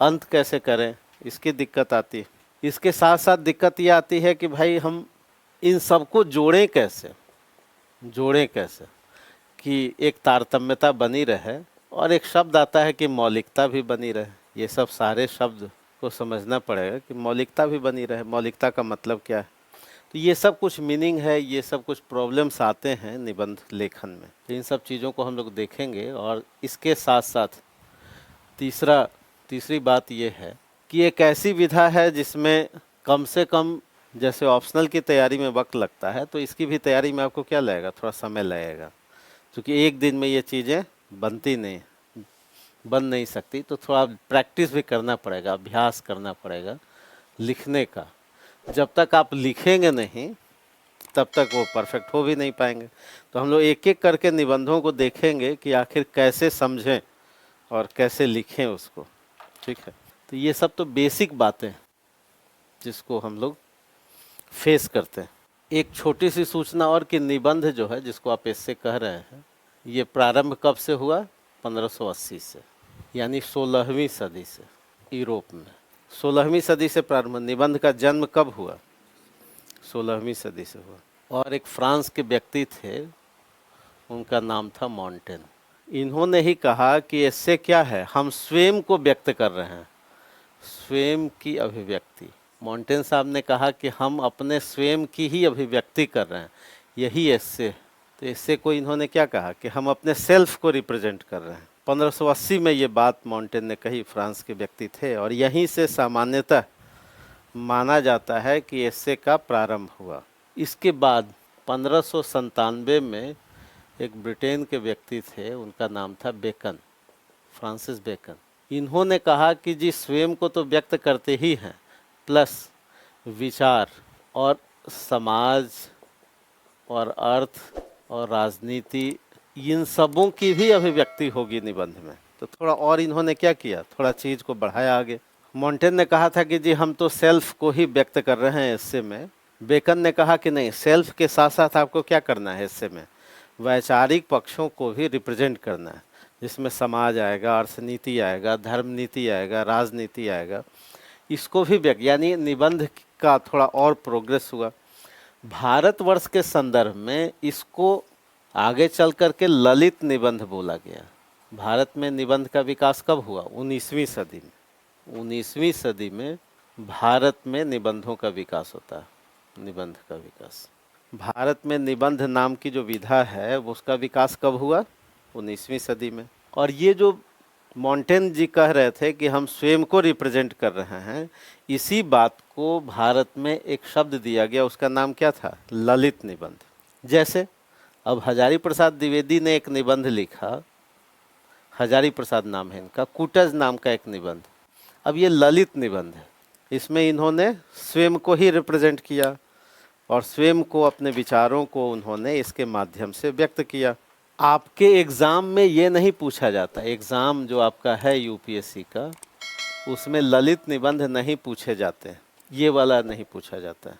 अंत कैसे करें, इसकी दिक्कत आती है। इसके साथ साथ दिक्कत ये आती है कि भाई हम इन सबको जोड़ें कैसे, जोड़ें कैसे कि एक तारतम्यता बनी रहे, और एक शब्द आता है कि मौलिकता भी बनी रहे। ये सब सारे शब्द को समझना पड़ेगा कि मौलिकता भी बनी रहे, मौलिकता का मतलब क्या है। तो ये सब कुछ मीनिंग है, ये सब कुछ प्रॉब्लम्स आते हैं निबंध लेखन में। तो इन सब चीज़ों को हम लोग देखेंगे। और इसके साथ साथ तीसरी बात ये है कि एक ऐसी विधा है जिसमें कम से कम, जैसे ऑप्शनल की तैयारी में वक्त लगता है, तो इसकी भी तैयारी में आपको क्या लगेगा, थोड़ा समय लगेगा, क्योंकि एक दिन में ये चीज़ें बनती नहीं, बन नहीं सकती। तो थोड़ा प्रैक्टिस भी करना पड़ेगा, अभ्यास करना पड़ेगा लिखने का। जब तक आप लिखेंगे नहीं तब तक वो परफेक्ट हो भी नहीं पाएंगे। तो हम लोग एक एक करके निबंधों को देखेंगे कि आखिर कैसे समझें और कैसे लिखें उसको। ठीक है, तो ये सब तो बेसिक बातें जिसको हम लोग फेस करते हैं। एक छोटी सी सूचना और कि निबंध जो है, जिसको आप इससे कह रहे हैं, ये प्रारंभ कब से हुआ, 1580 से, यानी 16वीं सदी से, यूरोप में 16वीं सदी से प्रारंभ। निबंध का जन्म कब हुआ, 16वीं सदी से हुआ। और एक फ्रांस के व्यक्ति थे, उनका नाम था मॉन्टेन। इन्होंने ही कहा कि इससे क्या है, हम स्वयं को व्यक्त कर रहे हैं, स्वयं की अभिव्यक्ति। मॉन्टेन साहब ने कहा कि हम अपने स्वयं की ही अभिव्यक्ति कर रहे हैं, यही इससे। तो इससे को इन्होंने क्या कहा कि हम अपने सेल्फ को रिप्रेजेंट कर रहे हैं। 1580 में ये बात मॉन्टेन ने कही, फ्रांस के व्यक्ति थे, और यहीं से सामान्यतः माना जाता है कि इससे का प्रारंभ हुआ। इसके बाद 1597 में एक ब्रिटेन के व्यक्ति थे, उनका नाम था बेकन, फ्रांसिस बेकन। इन्होंने कहा कि जी स्वयं को तो व्यक्त करते ही हैं, प्लस विचार और समाज और अर्थ और राजनीति, इन सबों की भी अभिव्यक्ति होगी निबंध में। तो थोड़ा और इन्होंने क्या किया, थोड़ा चीज़ को बढ़ाया आगे। मॉन्टेन ने कहा था कि जी हम तो सेल्फ को ही व्यक्त कर रहे हैं इससे में। बेकन ने कहा कि नहीं, सेल्फ के साथ साथ आपको क्या करना है, इससे में वैचारिक पक्षों को भी रिप्रेजेंट करना है, जिसमें समाज आएगा, अर्थनीति आएगा, धर्म नीति आएगा, राजनीति आएगा, इसको भी व्यक्त, यानी निबंध का थोड़ा और प्रोग्रेस हुआ। भारतवर्ष के संदर्भ में इसको आगे चल करके ललित निबंध बोला गया। भारत में निबंध का विकास कब हुआ, 19वीं सदी में। 19वीं सदी में भारत में निबंधों का विकास होता है, निबंध का विकास। भारत में निबंध नाम की जो विधा है उसका विकास कब हुआ, 19वीं सदी में। और ये जो मॉन्टेन जी कह रहे थे कि हम स्वयं को रिप्रेजेंट कर रहे हैं, इसी बात को भारत में एक शब्द दिया गया, उसका नाम क्या था, ललित निबंध। जैसे अब हजारी प्रसाद द्विवेदी ने एक निबंध लिखा, हजारी प्रसाद नाम है इनका, कूटज नाम का एक निबंध। अब ये ललित निबंध है, इसमें इन्होंने स्वयं को ही रिप्रेजेंट किया और स्वयं को, अपने विचारों को उन्होंने इसके माध्यम से व्यक्त किया। आपके एग्ज़ाम में ये नहीं पूछा जाता, एग्ज़ाम जो आपका है यूपीएससी का, उसमें ललित निबंध नहीं पूछे जाते, ये वाला नहीं पूछा जाता है।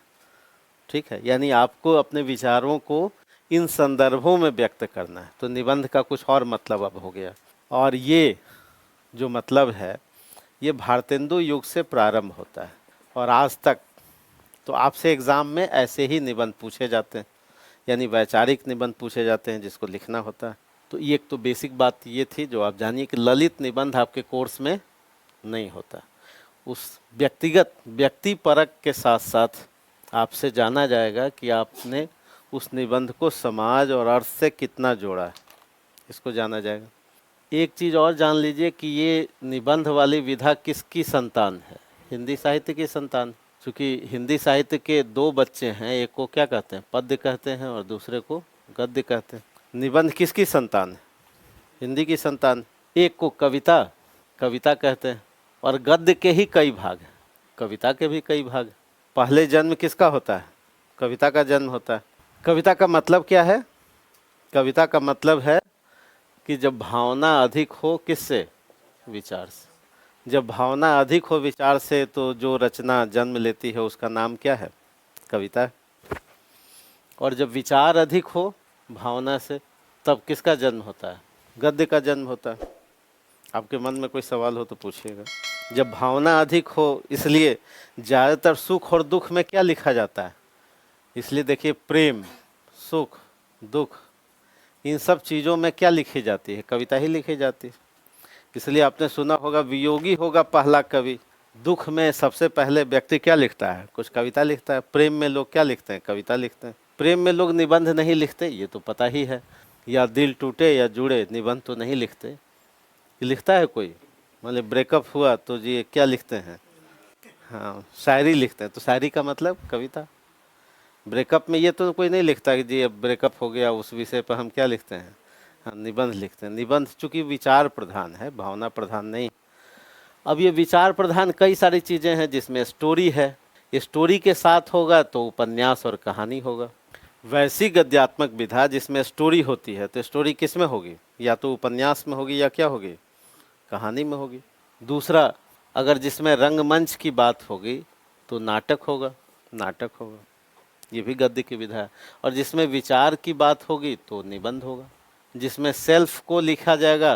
ठीक है, यानी आपको अपने विचारों को इन संदर्भों में व्यक्त करना है। तो निबंध का कुछ और मतलब अब हो गया, और ये जो मतलब है ये भारतेंदु युग से प्रारंभ होता है और आज तक। तो आपसे एग्ज़ाम में ऐसे ही निबंध पूछे जाते हैं, यानी वैचारिक निबंध पूछे जाते हैं जिसको लिखना होता है। तो ये एक तो बेसिक बात ये थी जो आप जानिए कि ललित निबंध आपके कोर्स में नहीं होता। उस व्यक्ति परक के साथ साथ आपसे जाना जाएगा कि आपने उस निबंध को समाज और अर्थ से कितना जोड़ा है, इसको जाना जाएगा। एक चीज़ और जान लीजिए कि ये निबंध वाली विधा किसकी संतान है, हिंदी साहित्य की संतान। क्योंकि हिंदी साहित्य के दो बच्चे हैं, एक को क्या कहते हैं, पद्य कहते हैं, और दूसरे को गद्य कहते हैं। निबंध किसकी संतान है, हिंदी की संतान। एक को कविता कविता कहते हैं, और गद्य के ही कई भाग हैं, कविता के भी कई भाग हैं। पहले जन्म किसका होता है? कविता का जन्म होता है। कविता का मतलब क्या है? कविता का मतलब है कि जब भावना अधिक हो, किससे? विचार से। जब भावना अधिक हो विचार से, तो जो रचना जन्म लेती है उसका नाम क्या है? कविता। और जब विचार अधिक हो भावना से, तब किसका जन्म होता है? गद्य का जन्म होता है। आपके मन में कोई सवाल हो तो पूछिएगा। जब भावना अधिक हो, इसलिए ज़्यादातर सुख और दुख में क्या लिखा जाता है? इसलिए देखिए, प्रेम, सुख, दुख, इन सब चीज़ों में क्या लिखी जाती है? कविता ही लिखी जाती है। इसलिए आपने सुना होगा, वियोगी होगा पहला कवि। दुख में सबसे पहले व्यक्ति क्या लिखता है? कुछ कविता लिखता है। प्रेम में लोग क्या लिखते हैं? कविता लिखते हैं। प्रेम में लोग निबंध नहीं लिखते, ये तो पता ही है। या दिल टूटे या जुड़े, निबंध तो नहीं लिखते। ये लिखता है कोई? मतलब ब्रेकअप हुआ तो जी क्या लिखते हैं? हाँ, शायरी लिखते हैं। तो शायरी का मतलब कविता। ब्रेकअप में ये तो कोई नहीं लिखता कि जी अब ब्रेकअप हो गया, उस विषय पर हम क्या लिखते हैं? हाँ, निबंध लिखते हैं। निबंध चूंकि विचार प्रधान है, भावना प्रधान नहीं। अब ये विचार प्रधान कई सारी चीज़ें हैं, जिसमें स्टोरी है। स्टोरी के साथ होगा तो उपन्यास और कहानी होगा। वैसी गद्यात्मक विधा जिसमें स्टोरी होती है, तो स्टोरी किस में होगी? या तो उपन्यास में होगी या क्या होगी? कहानी में होगी। दूसरा, अगर जिसमें रंगमंच की बात होगी तो नाटक होगा, नाटक होगा। ये भी गद्य की विधा है। और जिसमें विचार की बात होगी तो निबंध होगा। जिसमें सेल्फ को लिखा जाएगा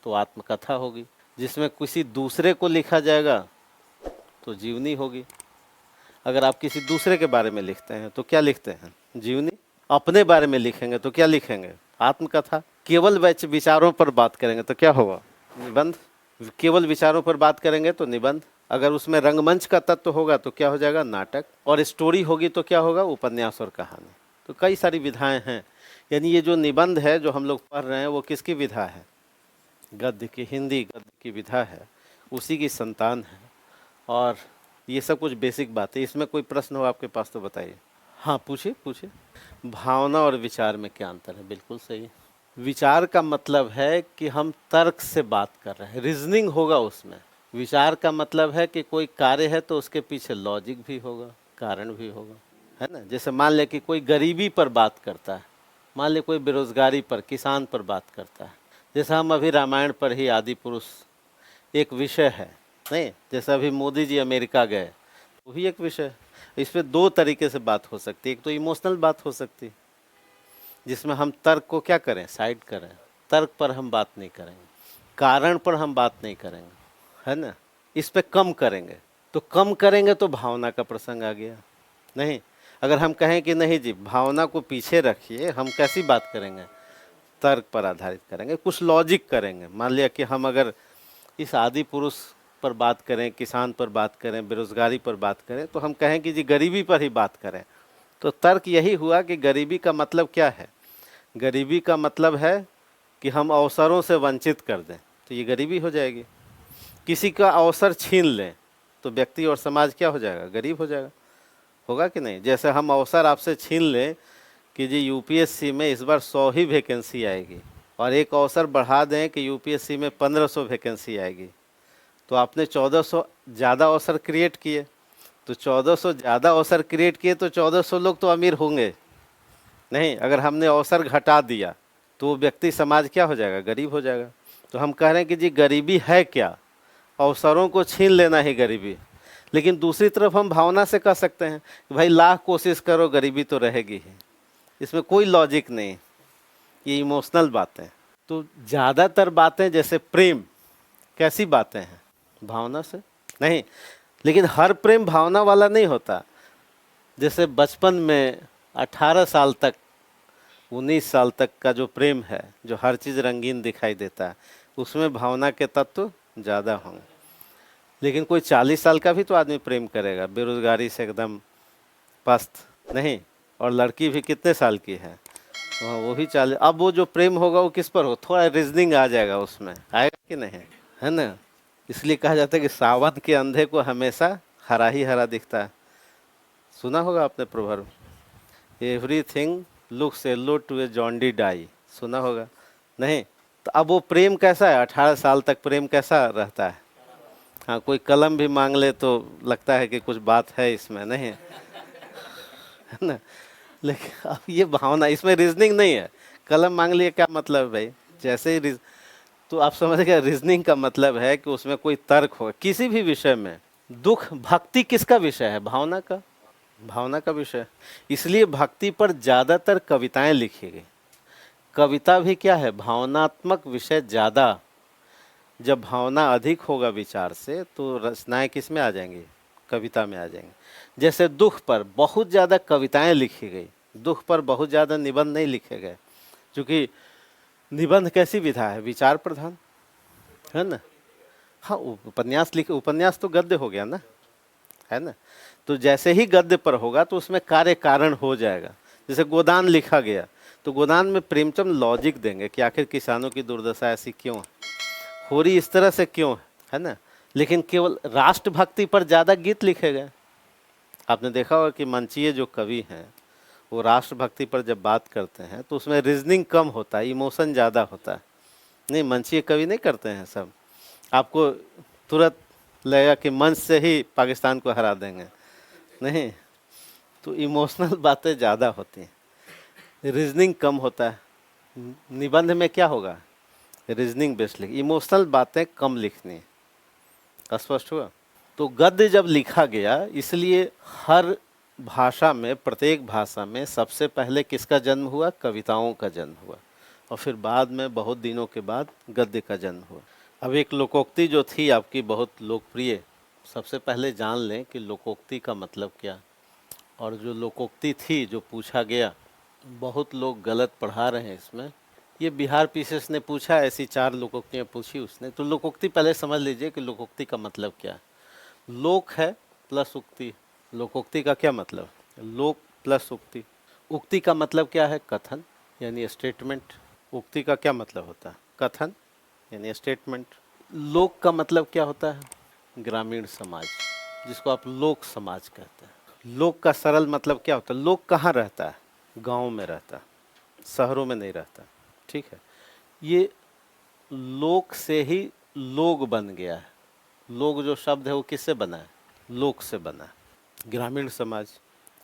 तो आत्मकथा होगी। जिसमें किसी दूसरे को लिखा जाएगा तो जीवनी होगी। अगर आप किसी दूसरे के बारे में लिखते हैं तो क्या लिखते हैं? जीवनी। अपने बारे में लिखेंगे तो क्या लिखेंगे? आत्मकथा। केवल विचारों पर बात करेंगे तो क्या होगा? निबंध। केवल विचारों पर बात करेंगे तो निबंध। अगर उसमें रंगमंच का तत्व होगा तो क्या हो जाएगा? नाटक। और स्टोरी होगी तो क्या होगा? उपन्यास और कहानी। तो कई सारी विधाएं हैं। यानी ये जो निबंध है जो हम लोग पढ़ रहे हैं, वो किसकी विधा है? गद्य की, हिंदी गद्य की विधा है, उसी की संतान है। और ये सब कुछ बेसिक बात है। इसमें कोई प्रश्न हो आपके पास तो बताइए। हाँ, पूछिए पूछिए। भावना और विचार में क्या अंतर है? बिल्कुल सही। विचार का मतलब है कि हम तर्क से बात कर रहे हैं, रीजनिंग होगा उसमें। विचार का मतलब है कि कोई कार्य है तो उसके पीछे लॉजिक भी होगा, कारण भी होगा, है ना। जैसे मान ले कि कोई गरीबी पर बात करता है, मान ले कोई बेरोजगारी पर, किसान पर बात करता है। जैसे हम अभी रामायण पर ही, आदि पुरुष एक विषय है, नहीं? जैसे अभी मोदी जी अमेरिका गए, वो भी एक विषय है। इस पर दो तरीके से बात हो सकती है। एक तो इमोशनल बात हो सकती है, जिसमें हम तर्क को क्या करें? साइड करें। तर्क पर हम बात नहीं करेंगे, कारण पर हम बात नहीं करेंगे, है ना। इस पे कम करेंगे। तो कम करेंगे तो भावना का प्रसंग आ गया, नहीं? अगर हम कहें कि नहीं जी, भावना को पीछे रखिए, हम कैसी बात करेंगे? तर्क पर आधारित करेंगे, कुछ लॉजिक करेंगे। मान लिया कि हम अगर इस आदि पुरुष पर बात करें, किसान पर बात करें, बेरोजगारी पर बात करें, तो हम कहें कि जी गरीबी पर ही बात करें। तो तर्क यही हुआ कि गरीबी का मतलब क्या है? गरीबी का मतलब है कि हम अवसरों से वंचित कर दें, तो ये गरीबी हो जाएगी। किसी का अवसर छीन लें तो व्यक्ति और समाज क्या हो जाएगा? गरीब हो जाएगा। होगा कि नहीं? जैसे हम अवसर आपसे छीन लें कि जी यूपीएससी में इस बार 100 ही वैकेंसी आएगी, और एक अवसर बढ़ा दें कि यूपीएससी में 1500 वैकेंसी आएगी, तो आपने 1400 ज़्यादा अवसर क्रिएट किए। तो 1400 ज़्यादा अवसर क्रिएट किए तो 1400 लोग तो अमीर होंगे, नहीं? अगर हमने अवसर घटा दिया तो व्यक्ति, समाज क्या हो जाएगा? गरीब हो जाएगा। तो हम कह रहे हैं कि जी गरीबी है क्या? अवसरों को छीन लेना ही गरीबी। लेकिन दूसरी तरफ हम भावना से कह सकते हैं कि भाई लाख कोशिश करो, गरीबी तो रहेगी ही। इसमें कोई लॉजिक नहीं, ये इमोशनल बातें। तो ज़्यादातर बातें जैसे प्रेम, कैसी बातें हैं? भावना से, नहीं? लेकिन हर प्रेम भावना वाला नहीं होता। जैसे बचपन में 18 साल तक, 19 साल तक का जो प्रेम है, जो हर चीज़ रंगीन दिखाई देता है, उसमें भावना के तत्व ज़्यादा होंगे। लेकिन कोई 40 साल का भी तो आदमी प्रेम करेगा, बेरोजगारी से एकदम पस्त, नहीं? और लड़की भी कितने साल की है? वो भी 40। अब वो जो प्रेम होगा वो किस पर हो? थोड़ा रीजनिंग आ जाएगा, उसमें आएगा कि नहीं, है ना। इसलिए कहा जाता है कि सावन के अंधे को हमेशा हरा ही हरा दिखता है। सुना होगा आपने proverb, everything looks yellow to a jaundiced eye, सुना होगा, नहीं? तो अब वो प्रेम कैसा है, 18 साल तक प्रेम कैसा रहता है? हाँ, कोई कलम भी मांग ले तो लगता है कि कुछ बात है इसमें, नहीं है ना। लेकिन अब ये भावना, इसमें रीजनिंग नहीं है। कलम मांग लिया क्या मतलब है भाई? जैसे ही तो आप समझ गए, रीजनिंग का मतलब है कि उसमें कोई तर्क हो किसी भी विषय में। दुख, भक्ति किसका विषय है? भावना का, भावना का विषय। इसलिए भक्ति पर ज्यादातर कविताएं लिखी गई। कविता भी क्या है? भावनात्मक विषय ज्यादा। जब भावना अधिक होगा विचार से तो रचनाएं किस में आ जाएंगी? कविता में आ जाएंगी। जैसे दुख पर बहुत ज़्यादा कविताएं लिखी गई, दुख पर बहुत ज़्यादा निबंध नहीं लिखे गए, क्योंकि निबंध कैसी विधा है? विचार प्रधान है ना। हाँ, उपन्यास लिखे, उपन्यास तो गद्य हो गया ना, है ना। तो जैसे ही गद्य पर होगा तो उसमें कार्य कारण हो जाएगा। जैसे गोदान लिखा गया तो गोदान में प्रेमचंद लॉजिक देंगे कि आखिर किसानों की दुर्दशा ऐसी क्यों है, हो रही इस तरह से क्यों है ना। लेकिन केवल राष्ट्रभक्ति पर ज़्यादा गीत लिखे गए। आपने देखा होगा कि मंचीय जो कवि हैं वो राष्ट्रभक्ति पर जब बात करते हैं तो उसमें रीजनिंग कम होता है, इमोशन ज़्यादा होता है। नहीं, मंचीय कवि नहीं करते हैं सब। आपको तुरंत लगेगा कि मंच से ही पाकिस्तान को हरा देंगे, नहीं। तो इमोशनल बातें ज़्यादा होती हैं, रीजनिंग कम होता है। निबंध में क्या होगा? रीजनिंग बेस्ड लिख, इमोशनल बातें कम लिखनी है। स्पष्ट हुआ? तो गद्य जब लिखा गया, इसलिए हर भाषा में, प्रत्येक भाषा में सबसे पहले किसका जन्म हुआ? कविताओं का जन्म हुआ, और फिर बाद में बहुत दिनों के बाद गद्य का जन्म हुआ। अब एक लोकोक्ति जो थी आपकी बहुत लोकप्रिय, सबसे पहले जान लें कि लोकोक्ति का मतलब क्या। और जो लोकोक्ति थी, जो पूछा गया, बहुत लोग गलत पढ़ा रहे हैं इसमें। ये बिहार पीसेस ने पूछा, ऐसी 4 लोकोक्तियाँ पूछी उसने। तो लोकोक्ति पहले समझ लीजिए कि लोकोक्ति का मतलब क्या है। लोक है प्लस उक्ति। लोकोक्ति का क्या मतलब? लोक प्लस उक्ति। उक्ति का मतलब क्या है? कथन यानी स्टेटमेंट। उक्ति का क्या मतलब होता है? कथन यानी स्टेटमेंट। लोक का मतलब क्या होता है? ग्रामीण समाज, जिसको आप लोक समाज कहते हैं। लोक का सरल मतलब क्या होता है? लोक कहाँ रहता है? गाँव में रहता है, शहरों में नहीं रहता। ठीक है, ये लोक से ही लोग बन गया है। लोग जो शब्द है वो किससे बना है? लोक से बना है। ग्रामीण समाज,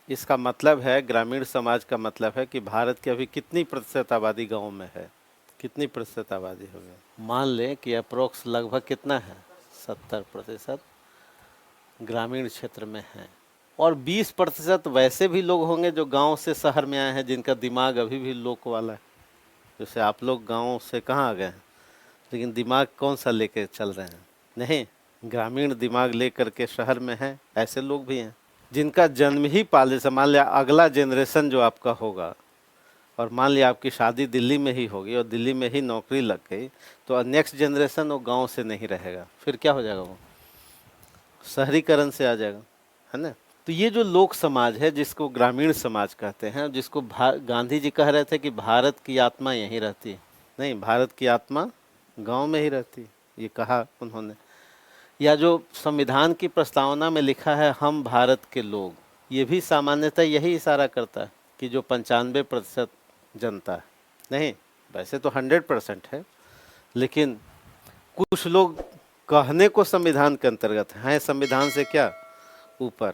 इसका मतलब है, ग्रामीण समाज का मतलब है कि भारत की अभी कितनी प्रतिशत आबादी गांव में है? कितनी प्रतिशत आबादी हो गई? मान लें कि अप्रोक्स लगभग कितना है? 70% ग्रामीण क्षेत्र में है। और 20% वैसे भी लोग होंगे जो गांव से शहर में आए हैं, जिनका दिमाग अभी भी लोक वाला है। जैसे आप लोग गांव से कहाँ आ गए हैं, लेकिन दिमाग कौन सा लेके चल रहे हैं? नहीं, ग्रामीण दिमाग लेकर के शहर में हैं। ऐसे लोग भी हैं जिनका जन्म ही पाले से, मान लिया अगला जनरेशन जो आपका होगा, और मान लिया आपकी शादी दिल्ली में ही होगी और दिल्ली में ही नौकरी लग गई, तो नेक्स्ट जनरेशन वो गांव से नहीं रहेगा। फिर क्या हो जाएगा? वो शहरीकरण से आ जाएगा, है ना। तो ये जो लोक समाज है, जिसको ग्रामीण समाज कहते हैं, जिसको गांधी जी कह रहे थे कि भारत की आत्मा यहीं रहती है। नहीं, भारत की आत्मा गांव में ही रहती है, ये कहा उन्होंने। या जो संविधान की प्रस्तावना में लिखा है, हम भारत के लोग, ये भी सामान्यतः यही इशारा करता है कि जो 95% जनता है। नहीं, वैसे तो 100% है, लेकिन कुछ लोग कहने को संविधान के अंतर्गत हैं, संविधान से क्या ऊपर,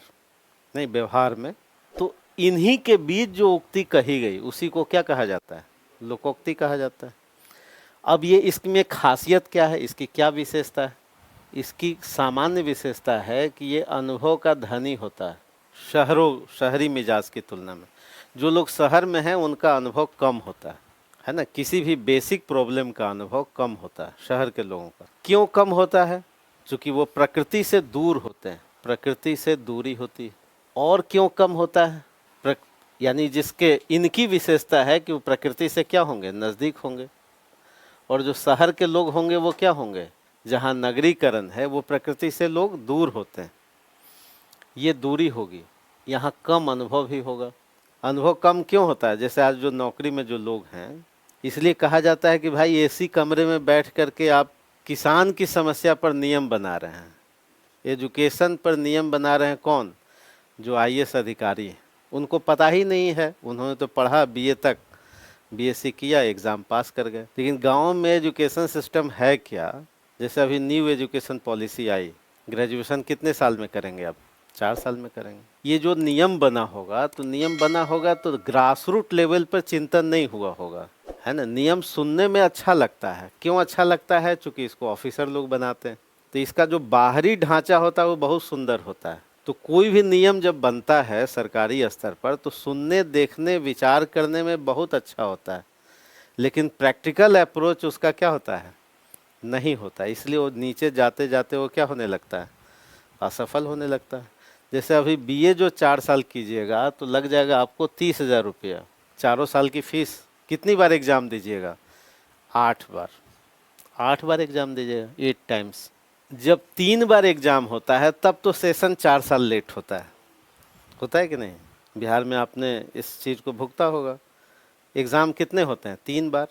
नहीं व्यवहार में। तो इन्हीं के बीच जो उक्ति कही गई, उसी को क्या कहा जाता है? लोकोक्ति कहा जाता है। अब ये, इसमें खासियत क्या है, इसकी क्या विशेषता है? इसकी सामान्य विशेषता है कि ये अनुभव का धनी होता है, शहरी मिजाज की तुलना में। जो लोग शहर में हैं उनका अनुभव कम होता है ना। किसी भी बेसिक प्रॉब्लम का अनुभव कम होता है शहर के लोगों का। क्यों कम होता है? क्योंकि वो प्रकृति से दूर होते हैं, प्रकृति से दूरी होती है। और क्यों कम होता है? यानी जिसके, इनकी विशेषता है कि वो प्रकृति से क्या होंगे? नज़दीक होंगे। और जो शहर के लोग होंगे वो क्या होंगे? जहाँ नगरीकरण है वो प्रकृति से लोग दूर होते हैं, ये दूरी होगी, यहाँ कम अनुभव ही होगा। अनुभव कम क्यों होता है? जैसे आज जो नौकरी में जो लोग हैं, इसलिए कहा जाता है कि भाई एसी कमरे में बैठ करके आप किसान की समस्या पर नियम बना रहे हैं, एजुकेशन पर नियम बना रहे हैं। कौन? जो आईएएस अधिकारी हैं, उनको पता ही नहीं है, उन्होंने तो पढ़ा बीए तक, बीएससी किया, एग्ज़ाम पास कर गए। लेकिन गांव में एजुकेशन सिस्टम है क्या? जैसे अभी न्यू एजुकेशन पॉलिसी आई, ग्रेजुएशन कितने साल में करेंगे अब? 4 साल में करेंगे। ये जो नियम बना होगा, तो नियम बना होगा तो ग्रास रूट लेवल पर चिंतन नहीं हुआ होगा, है ना। नियम सुनने में अच्छा लगता है, क्यों अच्छा लगता है? चूंकि इसको ऑफिसर लोग बनाते हैं, तो इसका जो बाहरी ढांचा होता है वो बहुत सुंदर होता है। तो कोई भी नियम जब बनता है सरकारी स्तर पर, तो सुनने, देखने, विचार करने में बहुत अच्छा होता है, लेकिन प्रैक्टिकल अप्रोच उसका क्या होता है? नहीं होता। इसलिए वो नीचे जाते जाते वो क्या होने लगता है? असफल होने लगता है। जैसे अभी बीए जो 4 साल कीजिएगा तो लग जाएगा आपको 30,000 रुपया। 4 साल की फीस। कितनी बार एग्ज़ाम दीजिएगा? 8 बार। 8 बार एग्ज़ाम दीजिएगा, 8 टाइम्स। जब 3 बार एग्ज़ाम होता है तब तो सेशन 4 साल लेट होता है कि नहीं? बिहार में आपने इस चीज़ को भुगता होगा। एग्ज़ाम कितने होते हैं? 3 बार,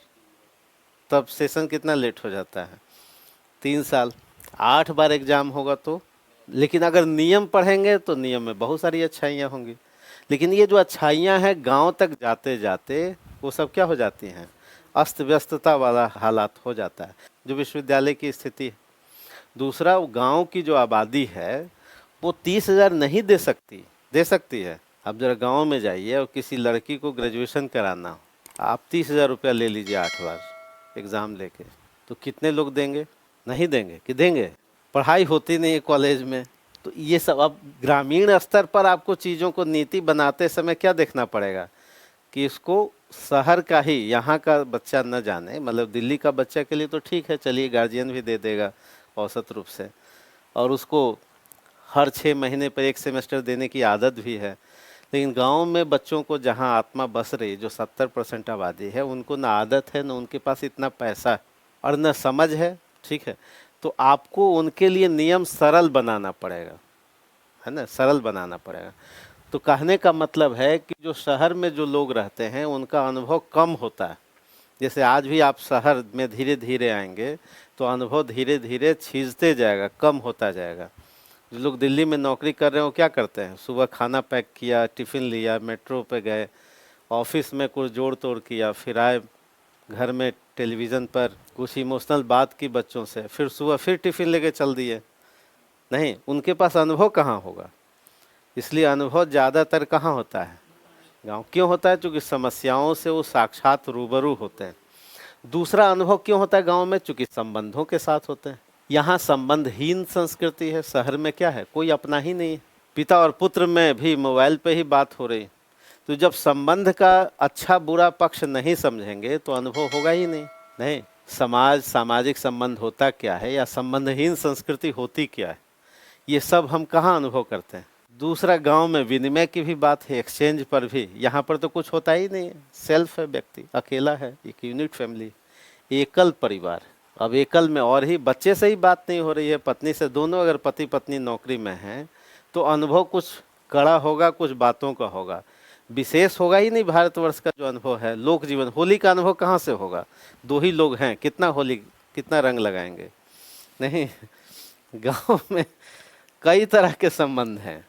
तब सेशन कितना लेट हो जाता है? 3 साल। 8 बार एग्ज़ाम होगा तो, लेकिन अगर नियम पढ़ेंगे तो नियम में बहुत सारी अच्छाइयाँ होंगी, लेकिन ये जो अच्छाइयाँ हैं गांव तक जाते जाते वो सब क्या हो जाती हैं? अस्त व्यस्तता वाला हालात हो जाता है, जो विश्वविद्यालय की स्थिति है। दूसरा, गांव की जो आबादी है वो 30,000 नहीं दे सकती, दे सकती है। आप जरा गांव में जाइए और किसी लड़की को ग्रेजुएशन कराना हो, आप 30,000 रुपया ले लीजिए 8 बार एग्ज़ाम लेके, तो कितने लोग देंगे? नहीं देंगे कि देंगे? पढ़ाई होती नहीं है कॉलेज में। तो ये सब अब ग्रामीण स्तर पर आपको चीज़ों को नीति बनाते समय क्या देखना पड़ेगा कि इसको शहर का ही, यहाँ का बच्चा न जाने। मतलब दिल्ली का बच्चा के लिए तो ठीक है, चलिए गार्जियन भी दे देगा औसत रूप से, और उसको हर 6 महीने पर एक सेमेस्टर देने की आदत भी है। लेकिन गांव में बच्चों को जहां आत्मा बस रही, जो 70% आबादी है, उनको ना आदत है, ना उनके पास इतना पैसा और न समझ है, ठीक है। तो आपको उनके लिए नियम सरल बनाना पड़ेगा, है ना, सरल बनाना पड़ेगा। तो कहने का मतलब है कि जो शहर में जो लोग रहते हैं उनका अनुभव कम होता है। जैसे आज भी आप शहर में धीरे धीरे आएंगे तो अनुभव धीरे धीरे छीजते जाएगा, कम होता जाएगा। जो लोग दिल्ली में नौकरी कर रहे हैं वो क्या करते हैं? सुबह खाना पैक किया, टिफ़िन लिया, मेट्रो पे गए, ऑफिस में कुछ जोड़ तोड़ किया, फिर आए घर में टेलीविज़न पर कुछ इमोशनल बात की बच्चों से, फिर सुबह फिर टिफ़िन लेके चल दिए। नहीं, उनके पास अनुभव कहाँ होगा? इसलिए अनुभव ज़्यादातर कहाँ होता है? गांव। क्यों होता है? क्योंकि समस्याओं से वो साक्षात रूबरू होते हैं। दूसरा अनुभव क्यों होता है गांव में? क्योंकि संबंधों के साथ होते हैं। यहाँ संबंधहीन संस्कृति है। शहर में क्या है? कोई अपना ही नहीं है। पिता और पुत्र में भी मोबाइल पे ही बात हो रही। तो जब संबंध का अच्छा बुरा पक्ष नहीं समझेंगे तो अनुभव होगा ही नहीं। नहीं, समाज, सामाजिक संबंध होता क्या है या संबंधहीन संस्कृति होती क्या है, ये सब हम कहाँ अनुभव करते हैं? दूसरा, गांव में विनिमय की भी बात है, एक्सचेंज पर भी। यहाँ पर तो कुछ होता ही नहीं है, सेल्फ है, व्यक्ति अकेला है, एक यूनिट फैमिली, एकल परिवार। अब एकल में और ही बच्चे से ही बात नहीं हो रही है, पत्नी से। दोनों अगर पति पत्नी नौकरी में हैं तो अनुभव कुछ कड़ा होगा, कुछ बातों का होगा, विशेष होगा ही नहीं। भारतवर्ष का जो अनुभव है, लोक जीवन, होली का अनुभव कहाँ से होगा? 2 ही लोग हैं, कितना होली, कितना रंग लगाएंगे? नहीं, गांव में कई तरह के संबंध हैं,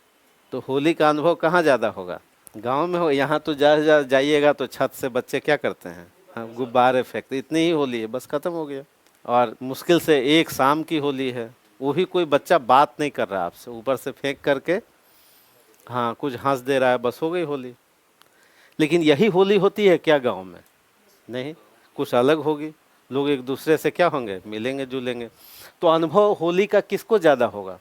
तो होली का अनुभव कहाँ ज़्यादा होगा? गांव में हो। यहाँ तो जाइएगा तो छत से बच्चे क्या करते हैं? हाँ, गुब्बारे फेंकते। इतनी ही होली है, बस ख़त्म हो गया। और मुश्किल से एक शाम की होली है, वो भी कोई बच्चा बात नहीं कर रहा आपसे, ऊपर से फेंक करके हाँ कुछ हंस दे रहा है, बस हो गई होली। लेकिन यही होली होती है क्या गांव में? नहीं, कुछ अलग होगी। लोग एक दूसरे से क्या होंगे? मिलेंगे जुलेंगे। तो अनुभव होली का किसको ज़्यादा होगा?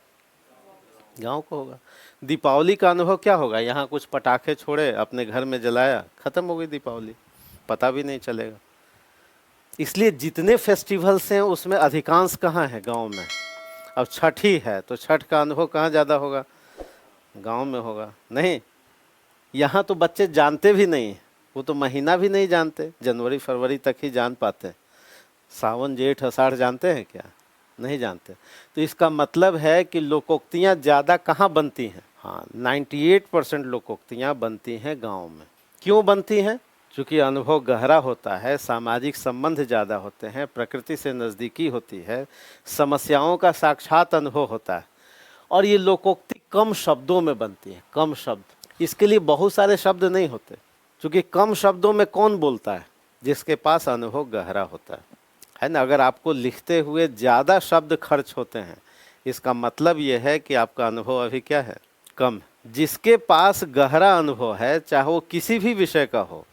गांव को होगा। दीपावली का अनुभव क्या होगा? यहाँ कुछ पटाखे छोड़े, अपने घर में जलाया, ख़त्म हो गई दीपावली, पता भी नहीं चलेगा। इसलिए जितने फेस्टिवल्स हैं उसमें अधिकांश कहाँ है? गांव में। अब छठ ही है तो छठ का अनुभव कहाँ ज़्यादा होगा? गांव में होगा। नहीं, यहाँ तो बच्चे जानते भी नहीं, वो तो महीना भी नहीं जानते, जनवरी फरवरी तक ही जान पाते। सावन जेठ आषाढ़ जानते हैं क्या? नहीं जानते। तो इसका मतलब है कि लोकोक्तियाँ ज़्यादा कहाँ बनती हैं? हाँ, 98% लोकोक्तियाँ बनती हैं गांव में। क्यों बनती हैं? चूँकि अनुभव गहरा होता है, सामाजिक संबंध ज़्यादा होते हैं, प्रकृति से नज़दीकी होती है, समस्याओं का साक्षात अनुभव होता है, और ये लोकोक्ति कम शब्दों में बनती है। कम शब्द, इसके लिए बहुत सारे शब्द नहीं होते, क्योंकि कम शब्दों में कौन बोलता है? जिसके पास अनुभव गहरा होता है ना। अगर आपको लिखते हुए ज़्यादा शब्द खर्च होते हैं, इसका मतलब यह है कि आपका अनुभव अभी क्या है, कम है। जिसके पास गहरा अनुभव है, चाहे वो किसी भी विषय का हो,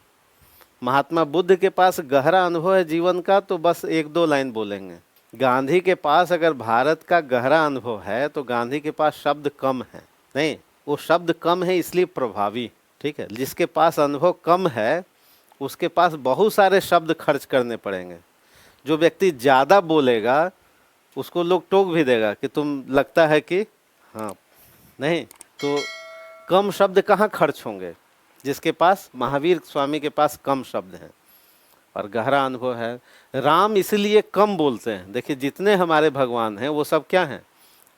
महात्मा बुद्ध के पास गहरा अनुभव है जीवन का, तो बस एक दो लाइन बोलेंगे। गांधी के पास अगर भारत का गहरा अनुभव है, तो गांधी के पास शब्द कम है। नहीं, वो शब्द कम है इसलिए प्रभावी, ठीक है। जिसके पास अनुभव कम है, उसके पास बहुत सारे शब्द खर्च करने पड़ेंगे। जो व्यक्ति ज़्यादा बोलेगा, उसको लोग टोक भी देगा कि तुम लगता है कि हाँ, नहीं तो कम शब्द कहाँ खर्च होंगे। जिसके पास, महावीर स्वामी के पास कम शब्द हैं और गहरा अनुभव है। राम इसलिए कम बोलते हैं। देखिए, जितने हमारे भगवान हैं वो सब क्या हैं,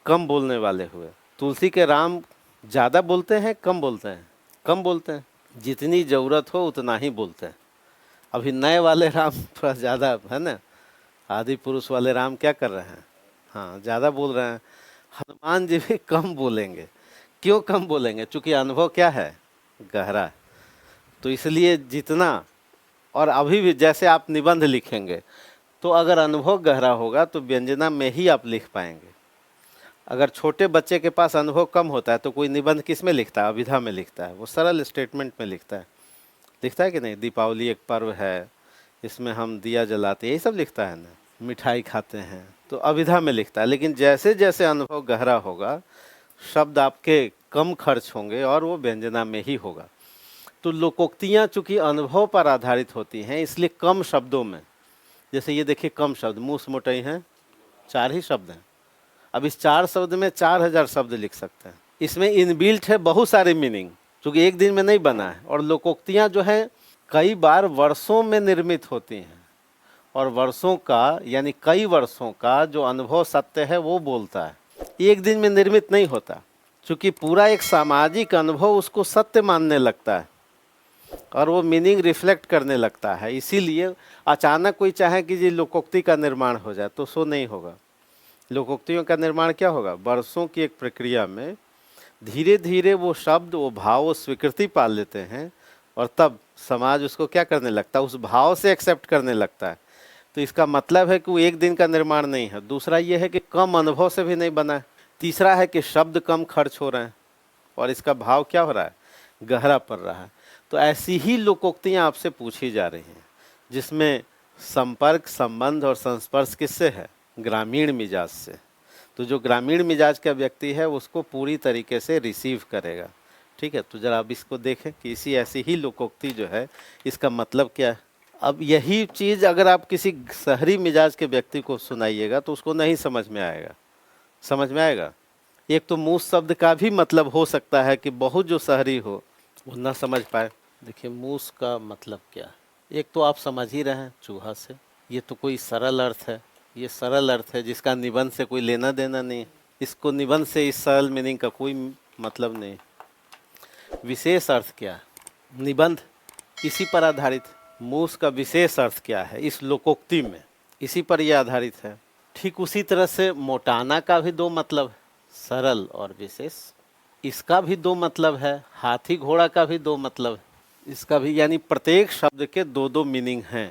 कम बोलने वाले हुए। तुलसी के राम ज़्यादा बोलते हैं, कम बोलते हैं, कम बोलते हैं। जितनी ज़रूरत हो उतना ही बोलते हैं। अभी नए वाले राम थोड़ा ज़्यादा है ना, आदि पुरुष वाले राम क्या कर रहे हैं, हाँ ज़्यादा बोल रहे हैं। हनुमान जी भी कम बोलेंगे। क्यों कम बोलेंगे? चूँकि अनुभव क्या है, गहरा है। तो इसलिए जितना, और अभी भी जैसे आप निबंध लिखेंगे, तो अगर अनुभव गहरा होगा तो व्यंजना में ही आप लिख पाएंगे। अगर छोटे बच्चे के पास अनुभव कम होता है तो कोई निबंध किस में लिखता है, अभिधा में लिखता है। वो सरल स्टेटमेंट में लिखता है कि नहीं। दीपावली एक पर्व है, इसमें हम दिया जलाते हैं, यही सब लिखता है ना। मिठाई खाते हैं तो अभिधा में लिखता है। लेकिन जैसे जैसे अनुभव गहरा होगा, शब्द आपके कम खर्च होंगे और वो व्यंजना में ही होगा। तो लोकोक्तियाँ चूँकि अनुभव पर आधारित होती हैं, इसलिए कम शब्दों में, जैसे ये देखिए कम शब्द, मूस मोटई हैं, 4 ही शब्द हैं। अब इस 4 शब्द में 4000 शब्द लिख सकते हैं। इसमें इनबिल्ट है बहुत सारे मीनिंग, क्योंकि एक दिन में नहीं बना है। और लोकोक्तियाँ जो हैं कई बार वर्षों में निर्मित होती हैं, और वर्षों का यानी कई वर्षों का जो अनुभव सत्य है वो बोलता है, एक दिन में निर्मित नहीं होता। क्योंकि पूरा एक सामाजिक अनुभव उसको सत्य मानने लगता है और वो मीनिंग रिफ्लेक्ट करने लगता है। इसीलिए अचानक कोई चाहे कि जी लोकोक्ति का निर्माण हो जाए तो सो नहीं होगा। लोकोक्तियों का निर्माण क्या होगा, वर्षों की एक प्रक्रिया में धीरे धीरे वो शब्द, वो भाव, वो स्वीकृति पा लेते हैं, और तब समाज उसको क्या करने लगता है, उस भाव से एक्सेप्ट करने लगता है। तो इसका मतलब है कि वो एक दिन का निर्माण नहीं है। दूसरा ये है कि कम अनुभव से भी नहीं बना है। तीसरा है कि शब्द कम खर्च हो रहे हैं और इसका भाव क्या हो रहा है, गहरा पड़ रहा है। तो ऐसी ही लोकोक्तियाँ आपसे पूछी जा रही हैं, जिसमें संपर्क, संबंध और संस्पर्श किससे है, ग्रामीण मिजाज से। तो जो ग्रामीण मिजाज का व्यक्ति है उसको पूरी तरीके से रिसीव करेगा। ठीक है, तो जरा आप इसको देखें कि इसी ऐसी ही लोकोक्ति जो है, इसका मतलब क्या है। अब यही चीज़ अगर आप किसी शहरी मिजाज के व्यक्ति को सुनाइएगा तो उसको नहीं समझ में आएगा। समझ में आएगा? एक तो मूस शब्द का भी मतलब हो सकता है कि बहुत जो शहरी हो वो ना समझ पाए। देखिए, मूस का मतलब क्या है, एक तो आप समझ ही रहे हैं, चूहा से। ये तो कोई सरल अर्थ है, ये सरल अर्थ है जिसका निबंध से कोई लेना देना नहीं। इसको निबंध से इस सरल मीनिंग का कोई मतलब नहीं। विशेष अर्थ क्या है, निबंध इसी पर आधारित। मूस का विशेष अर्थ क्या है इस लोकोक्ति में, इसी पर यह आधारित है। ठीक उसी तरह से मोटाना का भी 2 मतलब है, सरल और विशेष। इसका भी 2 मतलब है। हाथी घोड़ा का भी 2 मतलब है, इसका भी। यानी प्रत्येक शब्द के 2-2 मीनिंग हैं।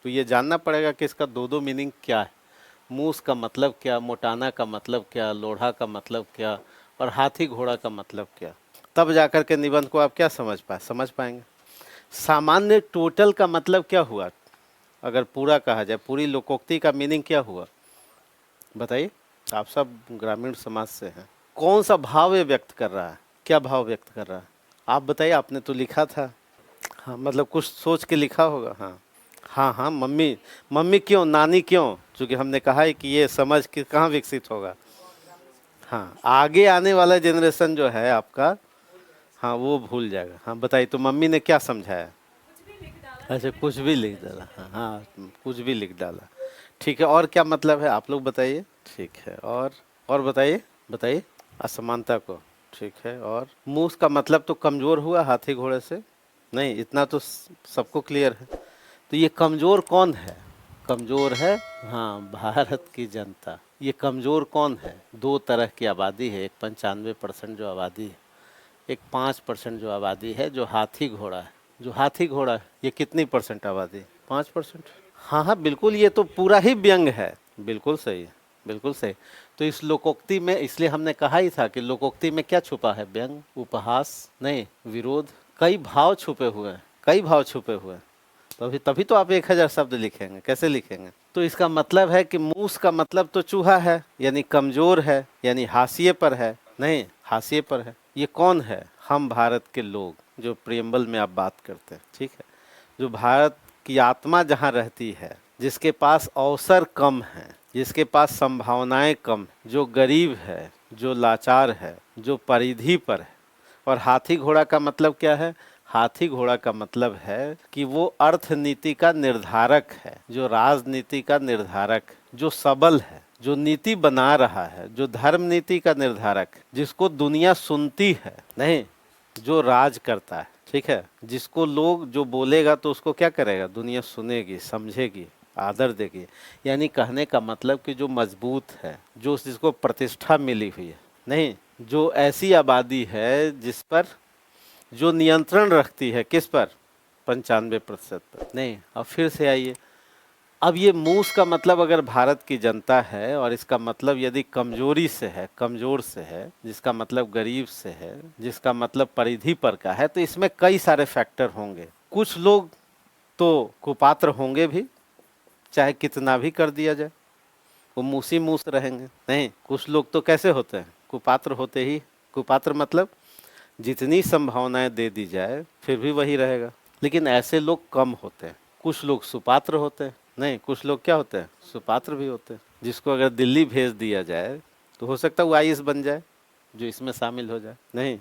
तो ये जानना पड़ेगा कि इसका 2-2 मीनिंग क्या है। मूस का मतलब क्या, मोटाना का मतलब क्या, लोढ़ा का मतलब क्या, और हाथी घोड़ा का मतलब क्या। तब जाकर के निबंध को आप क्या समझ पाएंगे। सामान्य टोटल का मतलब क्या हुआ, अगर पूरा कहा जाए, पूरी लोकोक्ति का मीनिंग क्या हुआ बताइए। आप सब ग्रामीण समाज से हैं। कौन सा भाव ये व्यक्त कर रहा है, क्या भाव व्यक्त कर रहा है, आप बताइए। आपने तो लिखा था, हाँ मतलब कुछ सोच के लिखा होगा। हाँ हाँ हाँ, मम्मी। मम्मी क्यों, नानी क्यों? क्योंकि हमने कहा है कि ये समझ के कहाँ विकसित होगा। हाँ, आगे आने वाला जनरेशन जो है आपका, हाँ वो भूल जाएगा। हाँ बताइए, तो मम्मी ने क्या समझाया? अच्छा, कुछ भी लिख डाला। हाँ हाँ, कुछ भी लिख डाला। ठीक है, और क्या मतलब है आप लोग बताइए। ठीक है, और बताइए बताइए। असमानता को, ठीक है। और मूस का मतलब तो कमज़ोर हुआ हाथी घोड़े से, नहीं इतना तो सबको क्लियर है। तो ये कमज़ोर कौन है? कमज़ोर है, हाँ, भारत की जनता। ये कमज़ोर कौन है? 2 तरह की आबादी है, एक 95% जो आबादी है, एक 5% जो आबादी है जो हाथी घोड़ा है। जो हाथी घोड़ा है ये कितनी परसेंट आबादी? 5%। हाँ हाँ बिल्कुल, ये तो पूरा ही व्यंग है। बिल्कुल सही है, बिल्कुल सही। तो इस लोकोक्ति में, इसलिए हमने कहा ही था कि लोकोक्ति में क्या छुपा है? व्यंग, उपहास, नहीं विरोध, कई भाव छुपे हुए हैं, कई भाव छुपे हुए हैं। तभी तभी तो आप 1000 शब्द लिखेंगे, कैसे लिखेंगे? तो इसका मतलब है कि मूस का मतलब तो चूहा है, यानी कमजोर है, यानी हाशिए पर है। नहीं, हाशिए पर है। ये कौन है? हम भारत के लोग, जो प्रियम्बल में आप बात करते हैं, ठीक है, जो भारत की आत्मा जहाँ रहती है, जिसके पास अवसर कम है, जिसके पास संभावनाएं कम, जो गरीब है, जो लाचार है, जो परिधि पर है। और हाथी घोड़ा का मतलब क्या है? हाथी घोड़ा का मतलब है कि वो अर्थनीति का निर्धारक है, जो राजनीति का निर्धारक, जो सबल है, जो नीति बना रहा है, जो धर्म नीति का निर्धारक, जिसको दुनिया सुनती है, नहीं जो राज करता है, ठीक है, जिसको लोग जो बोलेगा तो उसको क्या करेगा? दुनिया सुनेगी, समझेगी, आदर देगी। यानी कहने का मतलब कि जो मजबूत है, जो जिसको प्रतिष्ठा मिली हुई है, नहीं जो ऐसी आबादी है जिस पर जो नियंत्रण रखती है, किस पर? 95% पर। नहीं, अब फिर से आइए, अब ये मूस का मतलब अगर भारत की जनता है, और इसका मतलब यदि कमजोरी से है, कमजोर से है, जिसका मतलब गरीब से है, जिसका मतलब परिधि पर का है, तो इसमें कई सारे फैक्टर होंगे। कुछ लोग तो कुपात्र होंगे भी, चाहे कितना भी कर दिया जाए, वो मूसी मूस रहेंगे। नहीं, कुछ लोग तो कैसे होते हैं? कुपात्र होते ही। कुपात्र मतलब जितनी संभावनाएं दे दी जाए फिर भी वही रहेगा। लेकिन ऐसे लोग कम होते हैं। कुछ लोग सुपात्र होते हैं, नहीं कुछ लोग क्या होते हैं? सुपात्र भी होते हैं। जिसको अगर दिल्ली भेज दिया जाए तो हो सकता है वो आईएएस बन जाए, जो इसमें शामिल हो जाए। नहीं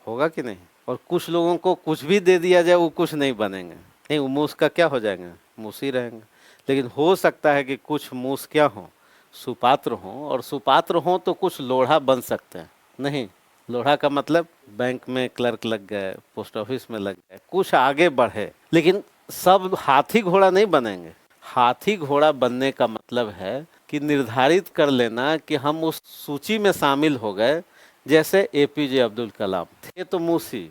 होगा कि नहीं? और कुछ लोगों को कुछ भी दे दिया जाए वो कुछ नहीं बनेंगे, नहीं वो मूस का क्या हो जाएंगे? मूसी रहेंगे। लेकिन हो सकता है कि कुछ मूस क्या हों? सुपात्र हों, और सुपात्र हों तो कुछ लोढ़ा बन सकते हैं। नहीं, लोढ़ा का मतलब बैंक में क्लर्क लग गए, पोस्ट ऑफिस में लग गए, कुछ आगे बढ़े। लेकिन सब हाथी घोड़ा नहीं बनेंगे। हाथी घोड़ा बनने का मतलब है कि निर्धारित कर लेना कि हम उस सूची में शामिल हो गए। जैसे एपीजे अब्दुल कलाम थे तो मूसी,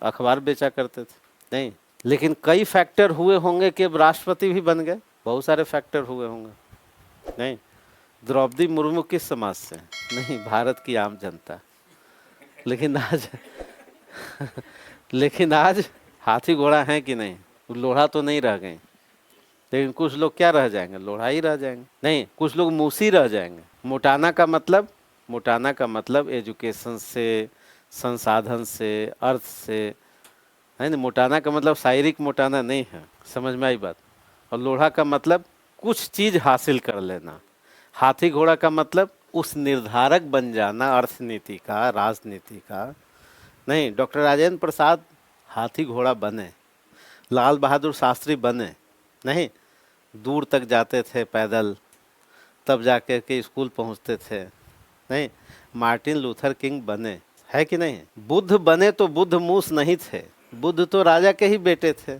अखबार बेचा करते थे, नहीं लेकिन कई फैक्टर हुए होंगे कि अब राष्ट्रपति भी बन गए, बहुत सारे फैक्टर हुए होंगे। नहीं, द्रौपदी मुर्मू किस समाज से? नहीं, भारत की आम जनता। लेकिन आज लेकिन आज हाथी घोड़ा है कि नहीं? लोढ़ा तो नहीं रह गए, लेकिन कुछ लोग क्या रह जाएंगे? लोढ़ा ही रह जाएंगे। नहीं, कुछ लोग मूसी रह जाएंगे। मोटाना का मतलब, मोटाना का मतलब एजुकेशन से, संसाधन से, अर्थ से है ना। मोटाना का मतलब शारीरिक मोटाना नहीं है, समझ में आई बात? और लोढ़ा का मतलब कुछ चीज हासिल कर लेना। हाथी घोड़ा का मतलब उस निर्धारक बन जाना अर्थनीति का, राजनीति का। नहीं, डॉक्टर राजेंद्र प्रसाद हाथी घोड़ा बने, लाल बहादुर शास्त्री बने, नहीं दूर तक जाते थे पैदल, तब जाकर के स्कूल पहुंचते थे। नहीं, मार्टिन लूथर किंग बने, है कि नहीं? बुद्ध बने तो बुद्ध मूस नहीं थे, बुद्ध तो राजा के ही बेटे थे,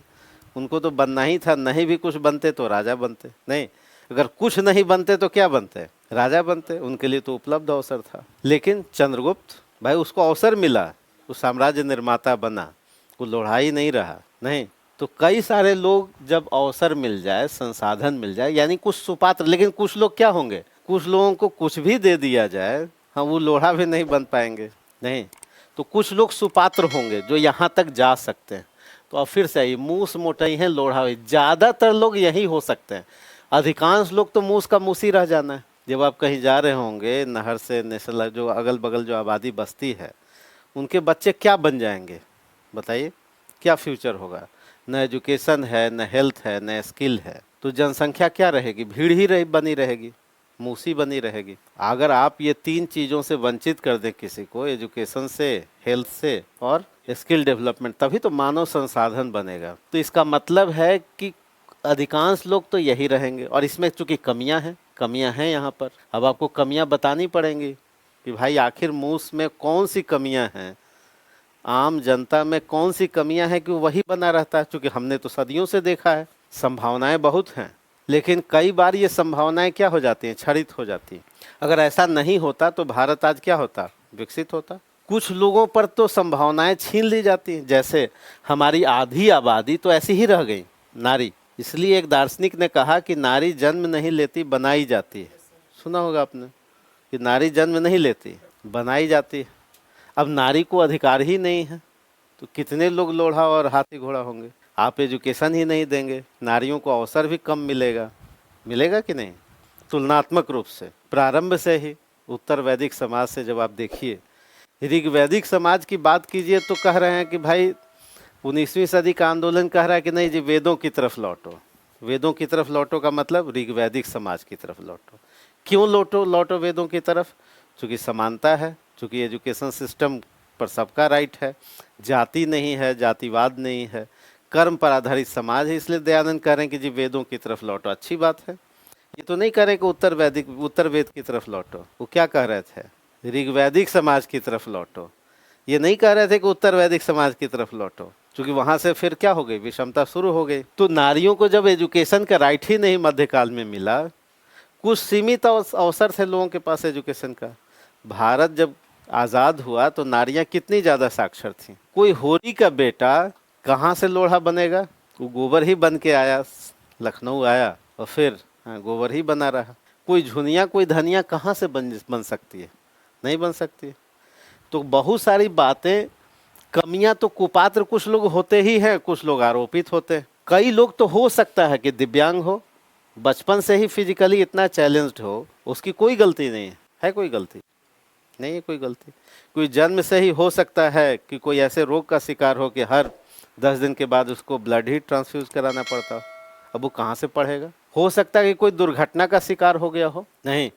उनको तो बनना ही था। नहीं भी कुछ बनते तो राजा बनते, नहीं अगर कुछ नहीं बनते तो क्या बनते? राजा बनते। उनके लिए तो उपलब्ध अवसर था। लेकिन चंद्रगुप्त भाई, उसको अवसर मिला, वो साम्राज्य निर्माता बना, वो लोढ़ाई नहीं रहा। नहीं, तो कई सारे लोग जब अवसर मिल जाए, संसाधन मिल जाए, यानी कुछ सुपात्र। लेकिन कुछ लोग क्या होंगे? कुछ लोगों को कुछ भी दे दिया जाए, हाँ वो लोढ़ा भी नहीं बन पाएंगे। नहीं, तो कुछ लोग सुपात्र होंगे जो यहाँ तक जा सकते हैं। तो अब फिर से मूस मोटाई है, लोढ़ा हुई, ज़्यादातर लोग यही हो सकते हैं। अधिकांश लोग तो मूस का मूस ही रह जाना है। जब आप कहीं जा रहे होंगे नहर से, नेशनल जो अगल बगल जो आबादी बसती है, उनके बच्चे क्या बन जाएंगे? बताइए, क्या फ्यूचर होगा? न एजुकेशन है, न हेल्थ है, न स्किल है, तो जनसंख्या क्या रहेगी? भीड़ ही बनी रहेगी, मूसी बनी रहेगी। अगर आप ये तीन चीज़ों से वंचित कर दें किसी को, एजुकेशन से, हेल्थ से और स्किल डेवलपमेंट, तभी तो मानव संसाधन बनेगा। तो इसका मतलब है कि अधिकांश लोग तो यही रहेंगे। और इसमें चूंकि कमियां हैं यहाँ पर, अब आपको कमियां बतानी पड़ेंगी कि भाई आखिर मूस में कौन सी कमियां हैं, आम जनता में कौन सी कमियां हैं कि वही बना रहता है। क्योंकि हमने तो सदियों से देखा है, संभावनाएं बहुत हैं, लेकिन कई बार ये संभावनाएं क्या हो जाती हैं? क्षरित हो जाती हैं। अगर ऐसा नहीं होता तो भारत आज क्या होता? विकसित होता। कुछ लोगों पर तो संभावनाएं छीन ली जाती हैं। जैसे हमारी आधी आबादी तो ऐसी ही रह गई, नारी, इसलिए एक दार्शनिक ने कहा कि नारी जन्म नहीं लेती, बनाई जाती है। सुना होगा आपने कि नारी जन्म नहीं लेती, बनाई जाती है। अब नारी को अधिकार ही नहीं है तो कितने लोग लोढ़ा और हाथी घोड़ा होंगे। आप एजुकेशन ही नहीं देंगे, नारियों को अवसर भी कम मिलेगा। मिलेगा कि नहीं? तुलनात्मक रूप से प्रारंभ से ही उत्तर वैदिक समाज से जब आप देखिए, ऋग्वैदिक समाज की बात कीजिए तो कह रहे हैं कि भाई 19वीं सदी का आंदोलन कह रहा है कि नहीं जी, वेदों की तरफ लौटो। वेदों की तरफ लौटो का मतलब ऋग्वैदिक समाज की तरफ लौटो। क्यों लौटो वेदों की तरफ? चूँकि समानता है, चूँकि एजुकेशन सिस्टम पर सबका राइट है, जाति नहीं है, जातिवाद नहीं है, कर्म पर आधारित समाज है। इसलिए दयानंद कह रहे हैं कि जी वेदों की तरफ लौटो। अच्छी बात है। ये तो नहीं कह रहे कि उत्तर वेद की तरफ लौटो। वो क्या कह रहे थे? ऋग्वैदिक समाज की तरफ लौटो। ये नहीं कह रहे थे कि उत्तर वैदिक समाज की तरफ लौटो, क्योंकि वहां से फिर क्या हो गई, विषमता शुरू हो गई। तो नारियों को जब एजुकेशन का राइट ही नहीं मध्यकाल में मिला, कुछ सीमित अवसर थे लोगों के पास एजुकेशन का। भारत जब आज़ाद हुआ तो नारियां कितनी ज़्यादा साक्षर थीं। कोई होरी का बेटा कहाँ से लोढ़ा बनेगा? वो गोबर ही बन के आया, लखनऊ आया और फिर गोबर ही बना रहा। कोई झुनिया, कोई धनिया कहाँ से बन सकती है? नहीं बन सकती। तो बहुत सारी बातें, कमियां तो कुपात्र कुछ लोग होते ही हैं, कुछ लोग आरोपित होते हैं। कई लोग तो हो सकता है कि दिव्यांग हो, बचपन से ही फिजिकली इतना चैलेंज्ड हो, उसकी कोई गलती नहीं है। कोई गलती नहीं है, कोई गलती। कोई जन्म से ही हो सकता है कि कोई ऐसे रोग का शिकार हो कि हर 10 दिन के बाद उसको ब्लड ही ट्रांसफ्यूज कराना पड़ता हो। अब वो कहाँ से पढ़ेगा? हो सकता है कि कोई दुर्घटना का शिकार हो गया हो। नहीं,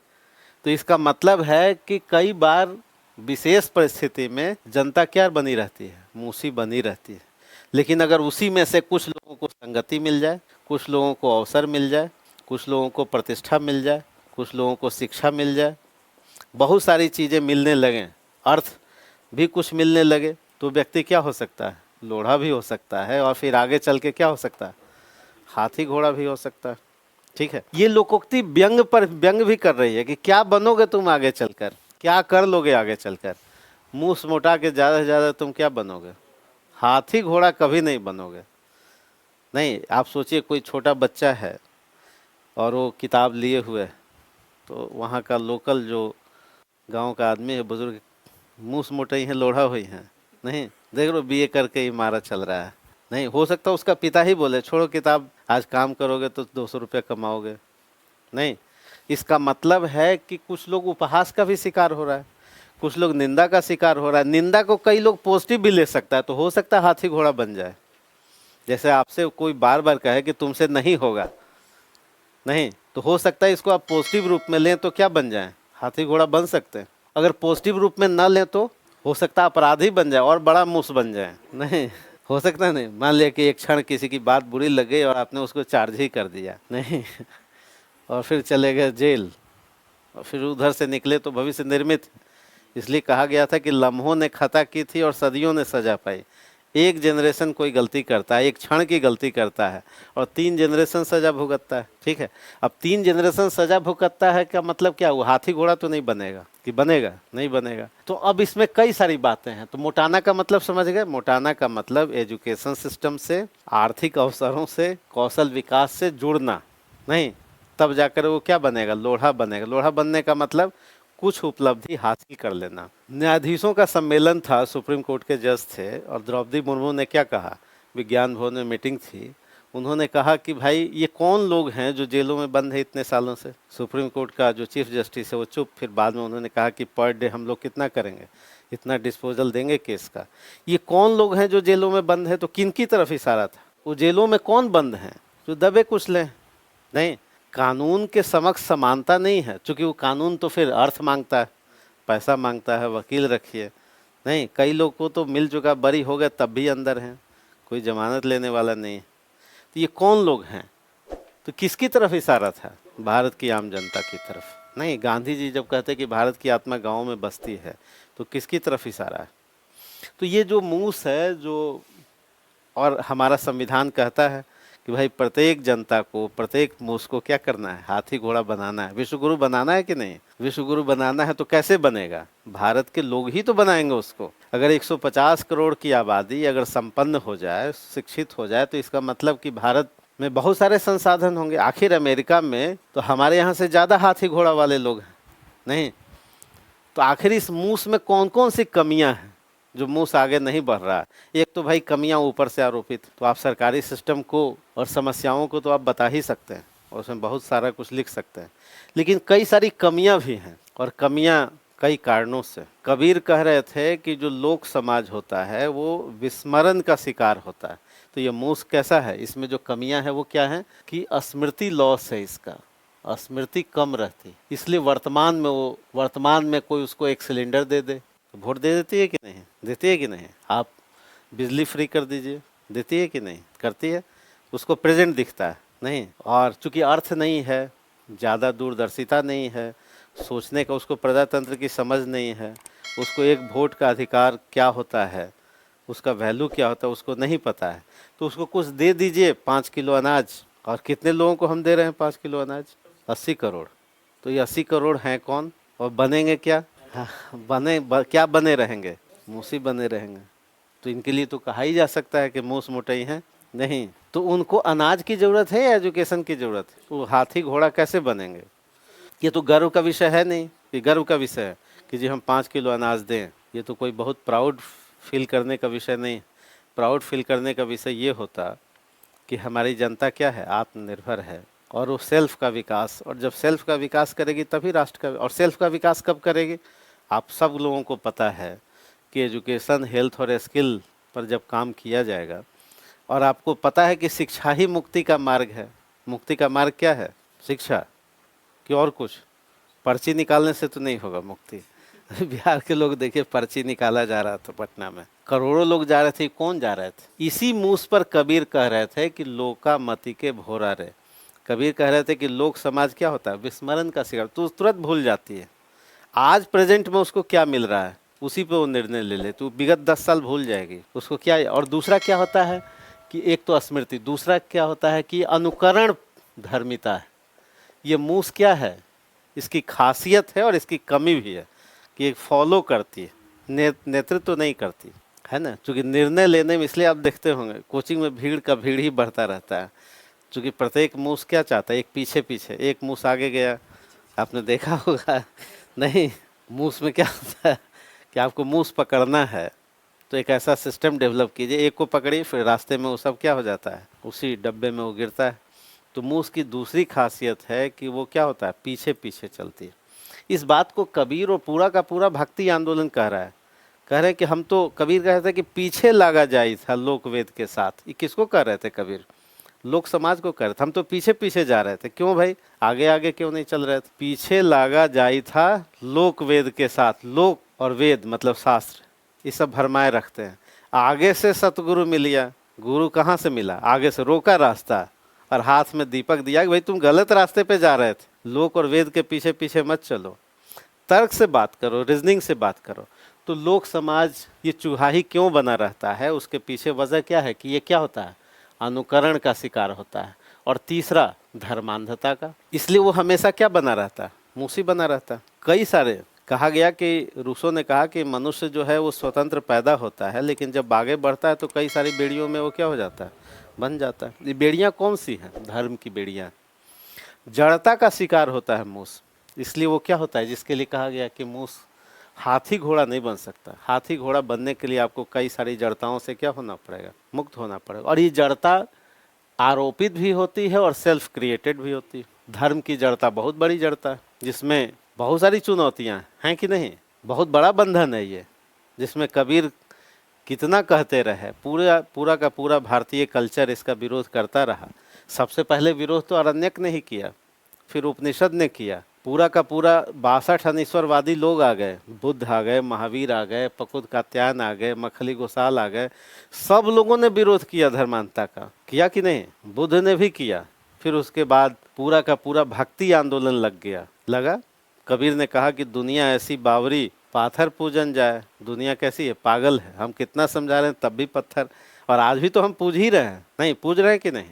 तो इसका मतलब है कि कई बार विशेष परिस्थिति में जनता क्या बनी रहती है? मूसी बनी रहती है। लेकिन अगर उसी में से कुछ लोगों को संगति मिल जाए, कुछ लोगों को अवसर मिल जाए, कुछ लोगों को प्रतिष्ठा मिल जाए, कुछ लोगों को शिक्षा मिल जाए, बहुत सारी चीज़ें मिलने लगें, अर्थ भी कुछ मिलने लगे, तो व्यक्ति क्या हो सकता है? लोढ़ा भी हो सकता है, और फिर आगे चल के क्या हो सकता है? हाथी घोड़ा भी हो सकता है। ठीक है, ये लोकोक्ति व्यंग पर व्यंग भी कर रही है कि क्या बनोगे तुम आगे चलकर, क्या कर लोगे आगे चलकर। मुंह मोटा के ज़्यादा से ज़्यादा तुम क्या बनोगे? हाथी घोड़ा कभी नहीं बनोगे। नहीं, आप सोचिए कोई छोटा बच्चा है और वो किताब लिए हुए, तो वहाँ का लोकल जो गांव का आदमी है, बुजुर्ग, मुँह मोटे ही हैं, लोढ़ा हुई हैं। नहीं, देख लो बीए करके ही मारा चल रहा है। नहीं, हो सकता उसका पिता ही बोले छोड़ो किताब, आज काम करोगे तो 200 रुपये कमाओगे। नहीं, इसका मतलब है कि कुछ लोग उपहास का भी शिकार हो रहा है, कुछ लोग निंदा का शिकार हो रहा है। निंदा को कई लोग पॉजिटिव भी ले सकता है, तो हो सकता है हाथी घोड़ा बन जाए। जैसे आपसे कोई बार बार कहे कि तुमसे नहीं होगा, नहीं, तो हो सकता है इसको आप पॉजिटिव रूप में लें तो क्या बन जाए? हाथी घोड़ा बन सकते हैं। अगर पॉजिटिव रूप में न लें तो हो सकता है अपराधी बन जाए और बड़ा मूस बन जाए। नहीं, हो सकता नहीं। मान लिया कि एक क्षण किसी की बात बुरी लग गई और आपने उसको चार्ज ही कर दिया, नहीं, और फिर चले गए जेल, और फिर उधर से निकले तो भविष्य निर्मित। इसलिए कहा गया था कि लम्हों ने खता की थी और सदियों ने सजा पाई। एक जनरेशन कोई गलती करता है, एक क्षण की गलती करता है, और 3 जनरेशन सजा भुगतता है। ठीक है, अब 3 जनरेशन सजा भुगतता है का मतलब क्या हुआ? हाथी घोड़ा तो नहीं बनेगा कि बनेगा? नहीं बनेगा। तो अब इसमें कई सारी बातें हैं। तो मोटाना का मतलब समझ गए? मोटाना का मतलब एजुकेशन सिस्टम से, आर्थिक अवसरों से, कौशल विकास से जुड़ना। नहीं, तब जाकर वो क्या बनेगा? लोढ़ा बनेगा। लोढ़ा बनने का मतलब कुछ उपलब्धि हासिल कर लेना। न्यायाधीशों का सम्मेलन था, सुप्रीम कोर्ट के जज थे, और द्रौपदी मुर्मू ने क्या कहा? विज्ञान भवन में मीटिंग थी, उन्होंने कहा कि भाई ये कौन लोग हैं जो जेलों में बंद है इतने सालों से? सुप्रीम कोर्ट का जो चीफ जस्टिस है वो चुप। फिर बाद में उन्होंने कहा कि पर डे हम लोग कितना करेंगे, इतना डिस्पोजल देंगे केस का। ये कौन लोग हैं जो जेलों में बंद है? तो किन की तरफ इशारा था? वो जेलों में कौन बंद हैं? जो दबे कुचले। नहीं, कानून के समक्ष समानता नहीं है, क्योंकि वो कानून तो फिर अर्थ मांगता है, पैसा मांगता है, वकील रखिए। नहीं, कई लोग को तो मिल चुका, बरी हो गए तब भी अंदर हैं, कोई जमानत लेने वाला नहीं है। तो ये कौन लोग हैं? तो किसकी तरफ इशारा था? भारत की आम जनता की तरफ। नहीं, गांधी जी जब कहते कि भारत की आत्मा गाँव में बसती है, तो किसकी तरफ इशारा है? तो ये जो मूस है, जो, और हमारा संविधान कहता है कि भाई प्रत्येक जनता को, प्रत्येक मूस को क्या करना है? हाथी घोड़ा बनाना है। विश्वगुरु बनाना है कि नहीं? विश्वगुरु बनाना है तो कैसे बनेगा? भारत के लोग ही तो बनाएंगे उसको। अगर 150 करोड़ की आबादी अगर संपन्न हो जाए, शिक्षित हो जाए, तो इसका मतलब कि भारत में बहुत सारे संसाधन होंगे। आखिर अमेरिका में तो हमारे यहाँ से ज़्यादा हाथी घोड़ा वाले लोग हैं, नहीं? तो आखिर इस मूस में कौन कौन सी कमियां हैं जो मूस आगे नहीं बढ़ रहा है? एक तो भाई कमियां ऊपर से आरोपित, तो आप सरकारी सिस्टम को और समस्याओं को तो आप बता ही सकते हैं और उसमें बहुत सारा कुछ लिख सकते हैं, लेकिन कई सारी कमियां भी हैं और कमियां कई कारणों से। कबीर कह रहे थे कि जो लोक समाज होता है वो विस्मरण का शिकार होता है। तो ये मूस कैसा है? इसमें जो कमियां हैं वो क्या है कि स्मृति लॉस है, इसका स्मृति कम रहती, इसलिए वर्तमान में कोई उसको एक सिलेंडर दे दे तो वोट दे देती है कि नहीं? देती है कि नहीं? आप बिजली फ्री कर दीजिए, देती है कि नहीं? करती है। उसको प्रेजेंट दिखता है, नहीं? और चूंकि अर्थ नहीं है, ज़्यादा दूरदर्शिता नहीं है, सोचने का उसको प्रजातंत्र की समझ नहीं है, उसको एक वोट का अधिकार क्या होता है, उसका वैल्यू क्या होता है उसको नहीं पता है, तो उसको कुछ दे दीजिए, 5 किलो अनाज। और कितने लोगों को हम दे रहे हैं 5 किलो अनाज? 80 करोड़। तो ये 80 करोड़ हैं कौन और बनेंगे क्या? हाँ, क्या बने रहेंगे? मूसी बने रहेंगे। तो इनके लिए तो कहा ही जा सकता है कि मूस मोटई हैं, नहीं? तो उनको अनाज की ज़रूरत है या एजुकेशन की ज़रूरत है? वो हाथी घोड़ा कैसे बनेंगे? ये तो गर्व का विषय है नहीं, ये गर्व का विषय है कि जी हम 5 किलो अनाज दें। ये तो कोई बहुत प्राउड फील करने का विषय नहीं। प्राउड फील करने का विषय ये होता कि हमारी जनता क्या है? आत्मनिर्भर है और वो सेल्फ का विकास, और जब सेल्फ का विकास करेगी तभी राष्ट्र का। और सेल्फ का विकास कब करेगी? आप सब लोगों को पता है कि एजुकेशन, हेल्थ और स्किल पर जब काम किया जाएगा, और आपको पता है कि शिक्षा ही मुक्ति का मार्ग है। मुक्ति का मार्ग क्या है? शिक्षा कि और कुछ? पर्ची निकालने से तो नहीं होगा मुक्ति। बिहार के लोग देखिए, पर्ची निकाला जा रहा था पटना में, करोड़ों लोग जा रहे थे। कौन जा रहे थे? इसी मूस पर कबीर कह रहे थे कि लोका मति के भोरा रे। कबीर कह रहे थे कि लोक समाज क्या होता है? विस्मरण का शिकार। तो तुरंत भूल जाती है। आज प्रेजेंट में उसको क्या मिल रहा है उसी पे वो निर्णय ले ले, तो विगत 10 साल भूल जाएगी उसको क्या। और दूसरा क्या होता है कि एक तो स्मृति, दूसरा क्या होता है कि अनुकरण धर्मिता है। ये मूस क्या है? इसकी खासियत है और इसकी कमी भी है कि एक फॉलो करती है, नेतृत्व तो नहीं करती है ना। चूँकि निर्णय लेने में, इसलिए आप देखते होंगे कोचिंग में भीड़ का भीड़ ही बढ़ता रहता है, चूँकि प्रत्येक मूस क्या चाहता है? एक पीछे पीछे, एक मूस आगे गया, आपने देखा होगा नहीं? मूस में क्या होता है कि आपको मूस पकड़ना है तो एक ऐसा सिस्टम डेवलप कीजिए, एक को पकड़िए, फिर रास्ते में वो सब क्या हो जाता है? उसी डब्बे में वो गिरता है। तो मूस की दूसरी खासियत है कि वो क्या होता है? पीछे पीछे चलती है। इस बात को कबीर और पूरा का पूरा भक्ति आंदोलन कह रहा है। कह रहे हैं कि हम तो, कबीर कह रहे थे कि पीछे लागा जाई था लोक वेद के साथ। ये किसको कह रहे थे कबीर? लोक समाज को कह रहे थे। हम तो पीछे पीछे जा रहे थे। क्यों भाई? आगे आगे क्यों नहीं चल रहे थे? पीछे लागा जाई था लोक वेद के साथ। लोक और वेद मतलब शास्त्र, ये सब भरमाए रखते हैं। आगे से सतगुरु मिल गया। गुरु कहाँ से मिला? आगे से रोका रास्ता और हाथ में दीपक दिया कि भाई तुम गलत रास्ते पे जा रहे थे, लोक और वेद के पीछे पीछे मत चलो, तर्क से बात करो, रीजनिंग से बात करो। तो लोक समाज ये चूहाही क्यों बना रहता है? उसके पीछे वजह क्या है कि ये क्या होता है? अनुकरण का शिकार होता है। और तीसरा धर्मांधता का। इसलिए वो हमेशा क्या बना रहता है? मूसी बना रहता है। कई सारे कहा गया कि रूसो ने कहा कि मनुष्य जो है वो स्वतंत्र पैदा होता है, लेकिन जब आगे बढ़ता है तो कई सारी बेड़ियों में वो क्या हो जाता है? बन जाता है। ये बेड़ियाँ कौन सी हैं? धर्म की बेड़ियाँ। जड़ता का शिकार होता है मूस। इसलिए वो क्या होता है, जिसके लिए कहा गया कि मूस हाथी घोड़ा नहीं बन सकता। हाथी घोड़ा बनने के लिए आपको कई सारी जड़ताओं से क्या होना पड़ेगा? मुक्त होना पड़ेगा। और ये जड़ता आरोपित भी होती है और सेल्फ क्रिएटेड भी होती है। धर्म की जड़ता बहुत बड़ी जड़ता है, जिसमें बहुत सारी चुनौतियां हैं कि नहीं? बहुत बड़ा बंधन है ये, जिसमें कबीर कितना कहते रहे, पूरा का पूरा भारतीय कल्चर इसका विरोध करता रहा। सबसे पहले विरोध तो अरण्यक ने ही किया, फिर उपनिषद ने किया। पूरा का पूरा 62 अनीश्वरवादी लोग आ गए, बुद्ध आ गए, महावीर आ गए, पकुद कात्यायन आ गए, मखली गोसाल आ गए। सब लोगों ने विरोध किया धर्मांधता का, किया कि नहीं? बुद्ध ने भी किया। फिर उसके बाद पूरा का पूरा भक्ति आंदोलन लगा। कबीर ने कहा कि दुनिया ऐसी बावरी, पाथर पूजन जाए। दुनिया कैसी है? पागल है। हम कितना समझा रहे हैं तब भी पत्थर, और आज भी तो हम पूज ही रहे हैं। नहीं पूज रहे हैं कि नहीं?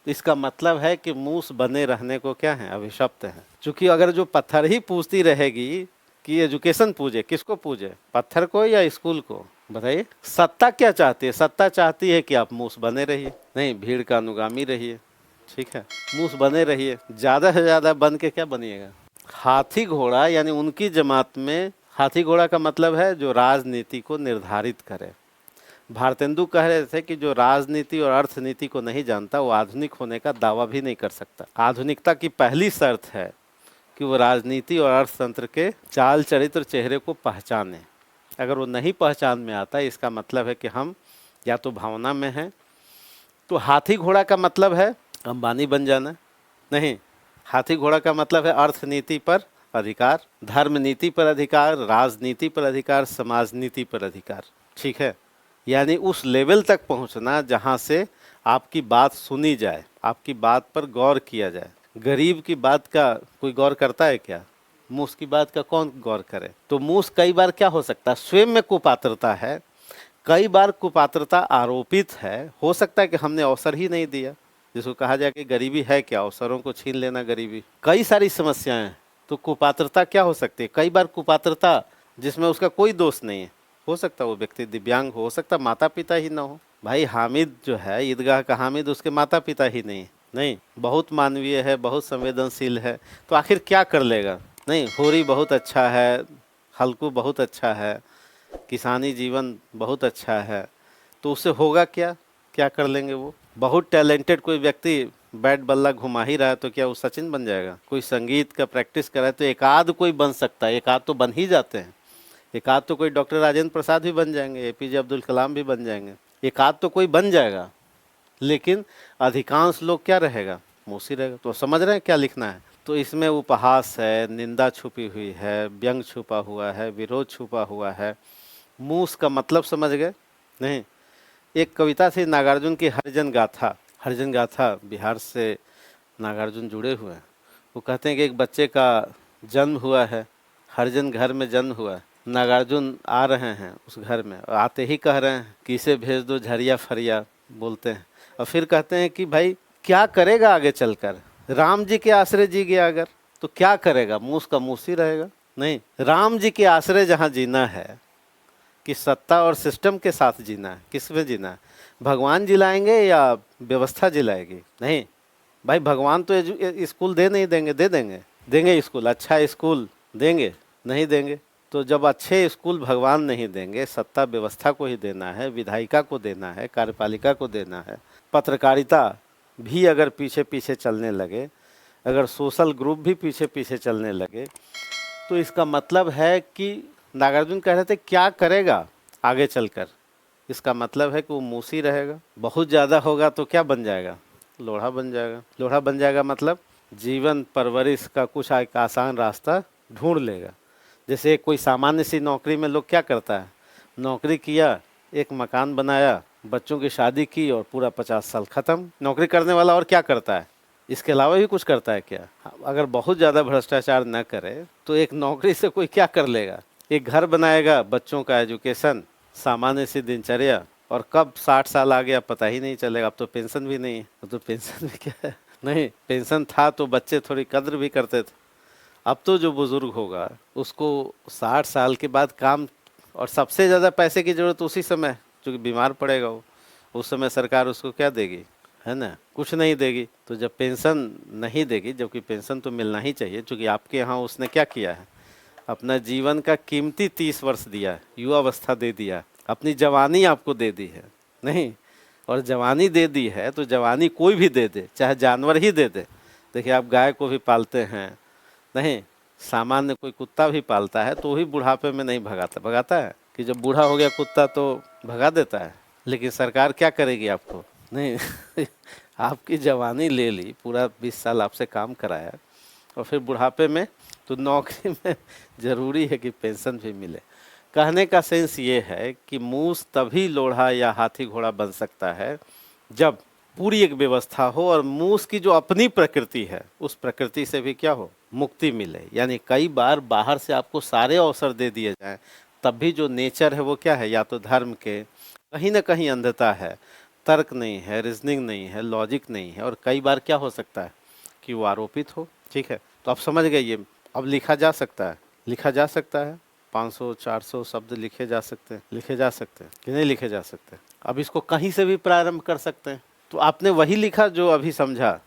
तो इसका मतलब है कि मूस बने रहने को क्या है? अभिशप्त है। क्योंकि अगर जो पत्थर ही पूजती रहेगी कि एजुकेशन पूजे, किसको पूजे? पत्थर को या स्कूल को? बताइए। सत्ता क्या चाहती है? सत्ता चाहती है कि आप मूस बने रहिए, नहीं भीड़ का अनुगामी रहिए। ठीक है, मूस बने रहिए, ज़्यादा से ज़्यादा बन के क्या बनिएगा। हाथी घोड़ा यानी उनकी जमात में हाथी घोड़ा का मतलब है जो राजनीति को निर्धारित करे। भारतेंदु कह रहे थे कि जो राजनीति और अर्थनीति को नहीं जानता वो आधुनिक होने का दावा भी नहीं कर सकता। आधुनिकता की पहली शर्त है कि वो राजनीति और अर्थतंत्र के चाल चरित्र चेहरे को पहचाने। अगर वो नहीं पहचान में आता इसका मतलब है कि हम या तो भावना में हैं। तो हाथी घोड़ा का मतलब है अंबानी बन जाना नहीं, हाथी घोड़ा का मतलब है अर्थनीति पर अधिकार, धर्म नीति पर अधिकार, राजनीति पर अधिकार, समाज नीति पर अधिकार। ठीक है, यानी उस लेवल तक पहुंचना जहां से आपकी बात सुनी जाए, आपकी बात पर गौर किया जाए। गरीब की बात का कोई गौर करता है क्या? मूस की बात का कौन गौर करे? तो मूस कई बार क्या हो सकता है, स्वयं में कुपात्रता है, कई बार कुपात्रता आरोपित है। हो सकता है कि हमने अवसर ही नहीं दिया, जिसको कहा जाए कि गरीबी है क्या, अवसरों को छीन लेना गरीबी। कई सारी समस्याएं हैं, तो कुपात्रता क्या हो सकती है? कई बार कुपात्रता जिसमें उसका कोई दोष नहीं है। हो सकता है वो व्यक्ति दिव्यांग हो सकता माता पिता ही ना हो। भाई हामिद जो है ईदगाह का हामिद, उसके माता पिता ही नहीं, बहुत मानवीय है, बहुत संवेदनशील है, तो आखिर क्या कर लेगा? नहीं, होरी बहुत अच्छा है, हल्कू बहुत अच्छा है, किसानी जीवन बहुत अच्छा है, तो उससे होगा क्या? क्या कर लेंगे वो? बहुत टैलेंटेड कोई व्यक्ति बैट बल्ला घुमा ही रहा है तो क्या वो सचिन बन जाएगा? कोई संगीत का प्रैक्टिस कर रहा है तो एक आध कोई बन सकता है, एक आध तो बन ही जाते हैं। एक आध तो कोई डॉक्टर राजेंद्र प्रसाद भी बन जाएंगे, एपीजे अब्दुल कलाम भी बन जाएंगे, एक आध तो कोई बन जाएगा। लेकिन अधिकांश लोग क्या रहेगा? मूसी रहेगा। तो समझ रहे हैं क्या लिखना है? तो इसमें उपहास है, निंदा छुपी हुई है, व्यंग छुपा हुआ है, विरोध छुपा हुआ है। मूस का मतलब समझ गए? नहीं, एक कविता थी नागार्जुन की, हरिजन गाथा। हरिजन गाथा बिहार से नागार्जुन जुड़े हुए हैं। वो कहते हैं कि एक बच्चे का जन्म हुआ है, हरिजन घर में जन्म हुआ है, नागार्जुन आ रहे हैं उस घर में, और आते ही कह रहे हैं कि इसे भेज दो झरिया फरिया, बोलते हैं। और फिर कहते हैं कि भाई क्या करेगा आगे चलकर, राम जी के आश्रय जी गया अगर तो क्या करेगा? मूस का मूस ही रहेगा। नहीं, राम जी के आश्रय जहाँ जीना है कि सत्ता और सिस्टम के साथ जीना है, किस में जीना है? भगवान जिलाएंगे या व्यवस्था जिलाएगी? नहीं भाई, भगवान तो स्कूल दे नहीं देंगे, दे देंगे, देंगे स्कूल, अच्छा स्कूल देंगे? नहीं देंगे। तो जब अच्छे स्कूल भगवान नहीं देंगे, सत्ता व्यवस्था को ही देना है, विधायिका को देना है, कार्यपालिका को देना है, पत्रकारिता भी अगर पीछे पीछे चलने लगे, अगर सोशल ग्रुप भी पीछे पीछे चलने लगे, तो इसका मतलब है कि नागार्जुन कह रहे थे क्या करेगा आगे चलकर, इसका मतलब है कि वो मूसी रहेगा। बहुत ज़्यादा होगा तो क्या बन जाएगा? लोढ़ा बन जाएगा। लोढ़ा बन जाएगा मतलब जीवन परवरिश का कुछ एक आसान रास्ता ढूंढ लेगा। जैसे कोई सामान्य सी नौकरी में लोग क्या करता है, नौकरी किया, एक मकान बनाया, बच्चों की शादी की और पूरा 50 साल ख़त्म। नौकरी करने वाला और क्या करता है? इसके अलावा भी कुछ करता है क्या? अगर बहुत ज़्यादा भ्रष्टाचार न करे तो एक नौकरी से कोई क्या कर लेगा? एक घर बनाएगा, बच्चों का एजुकेशन, सामान्य सी दिनचर्या, और कब 60 साल आ गया पता ही नहीं चलेगा। अब तो पेंशन भी नहीं है, अब तो पेंशन भी क्या है? नहीं, पेंशन था तो बच्चे थोड़ी कद्र भी करते थे। अब तो जो बुज़ुर्ग होगा उसको 60 साल के बाद काम, और सबसे ज़्यादा पैसे की ज़रूरत उसी समय, क्योंकि बीमार पड़ेगा वो, उस समय सरकार उसको क्या देगी? है ना, कुछ नहीं देगी। तो जब पेंशन नहीं देगी, जबकि पेंशन तो मिलना ही चाहिए, क्योंकि आपके यहाँ उसने क्या किया है, अपना जीवन का कीमती 30 वर्ष दिया है, युवावस्था दे दिया, अपनी जवानी आपको दे दी है। नहीं, और जवानी दे दी है तो जवानी कोई भी दे दे, चाहे जानवर ही दे दे। देखिए आप गाय को भी पालते हैं, नहीं, सामान्य कोई कुत्ता भी पालता है तो वही बुढ़ापे में नहीं भगाता, भगाता है कि जब बूढ़ा हो गया कुत्ता तो भगा देता है। लेकिन सरकार क्या करेगी आपको? नहीं आपकी जवानी ले ली, पूरा 20 साल आपसे काम कराया, और फिर बुढ़ापे में तो नौकरी में ज़रूरी है कि पेंशन भी मिले। कहने का सेंस ये है कि मूस तभी लोढ़ा या हाथी घोड़ा बन सकता है जब पूरी एक व्यवस्था हो और मूस की जो अपनी प्रकृति है उस प्रकृति से भी क्या हो, मुक्ति मिले। यानी कई बार बाहर से आपको सारे अवसर दे दिए जाएं, तब भी जो नेचर है वो क्या है, या तो धर्म के कहीं ना कहीं अंधता है, तर्क नहीं है, रीजनिंग नहीं है, लॉजिक नहीं है, और कई बार क्या हो सकता है कि वो आरोपित हो। ठीक है, तो आप समझ गए ये। अब लिखा जा सकता है, लिखा जा सकता है, 500-400 शब्द लिखे जा सकते हैं, लिखे जा सकते हैं कि नहीं लिखे जा सकते? अब इसको कहीं से भी प्रारंभ कर सकते हैं। तो आपने वही लिखा जो अभी समझा,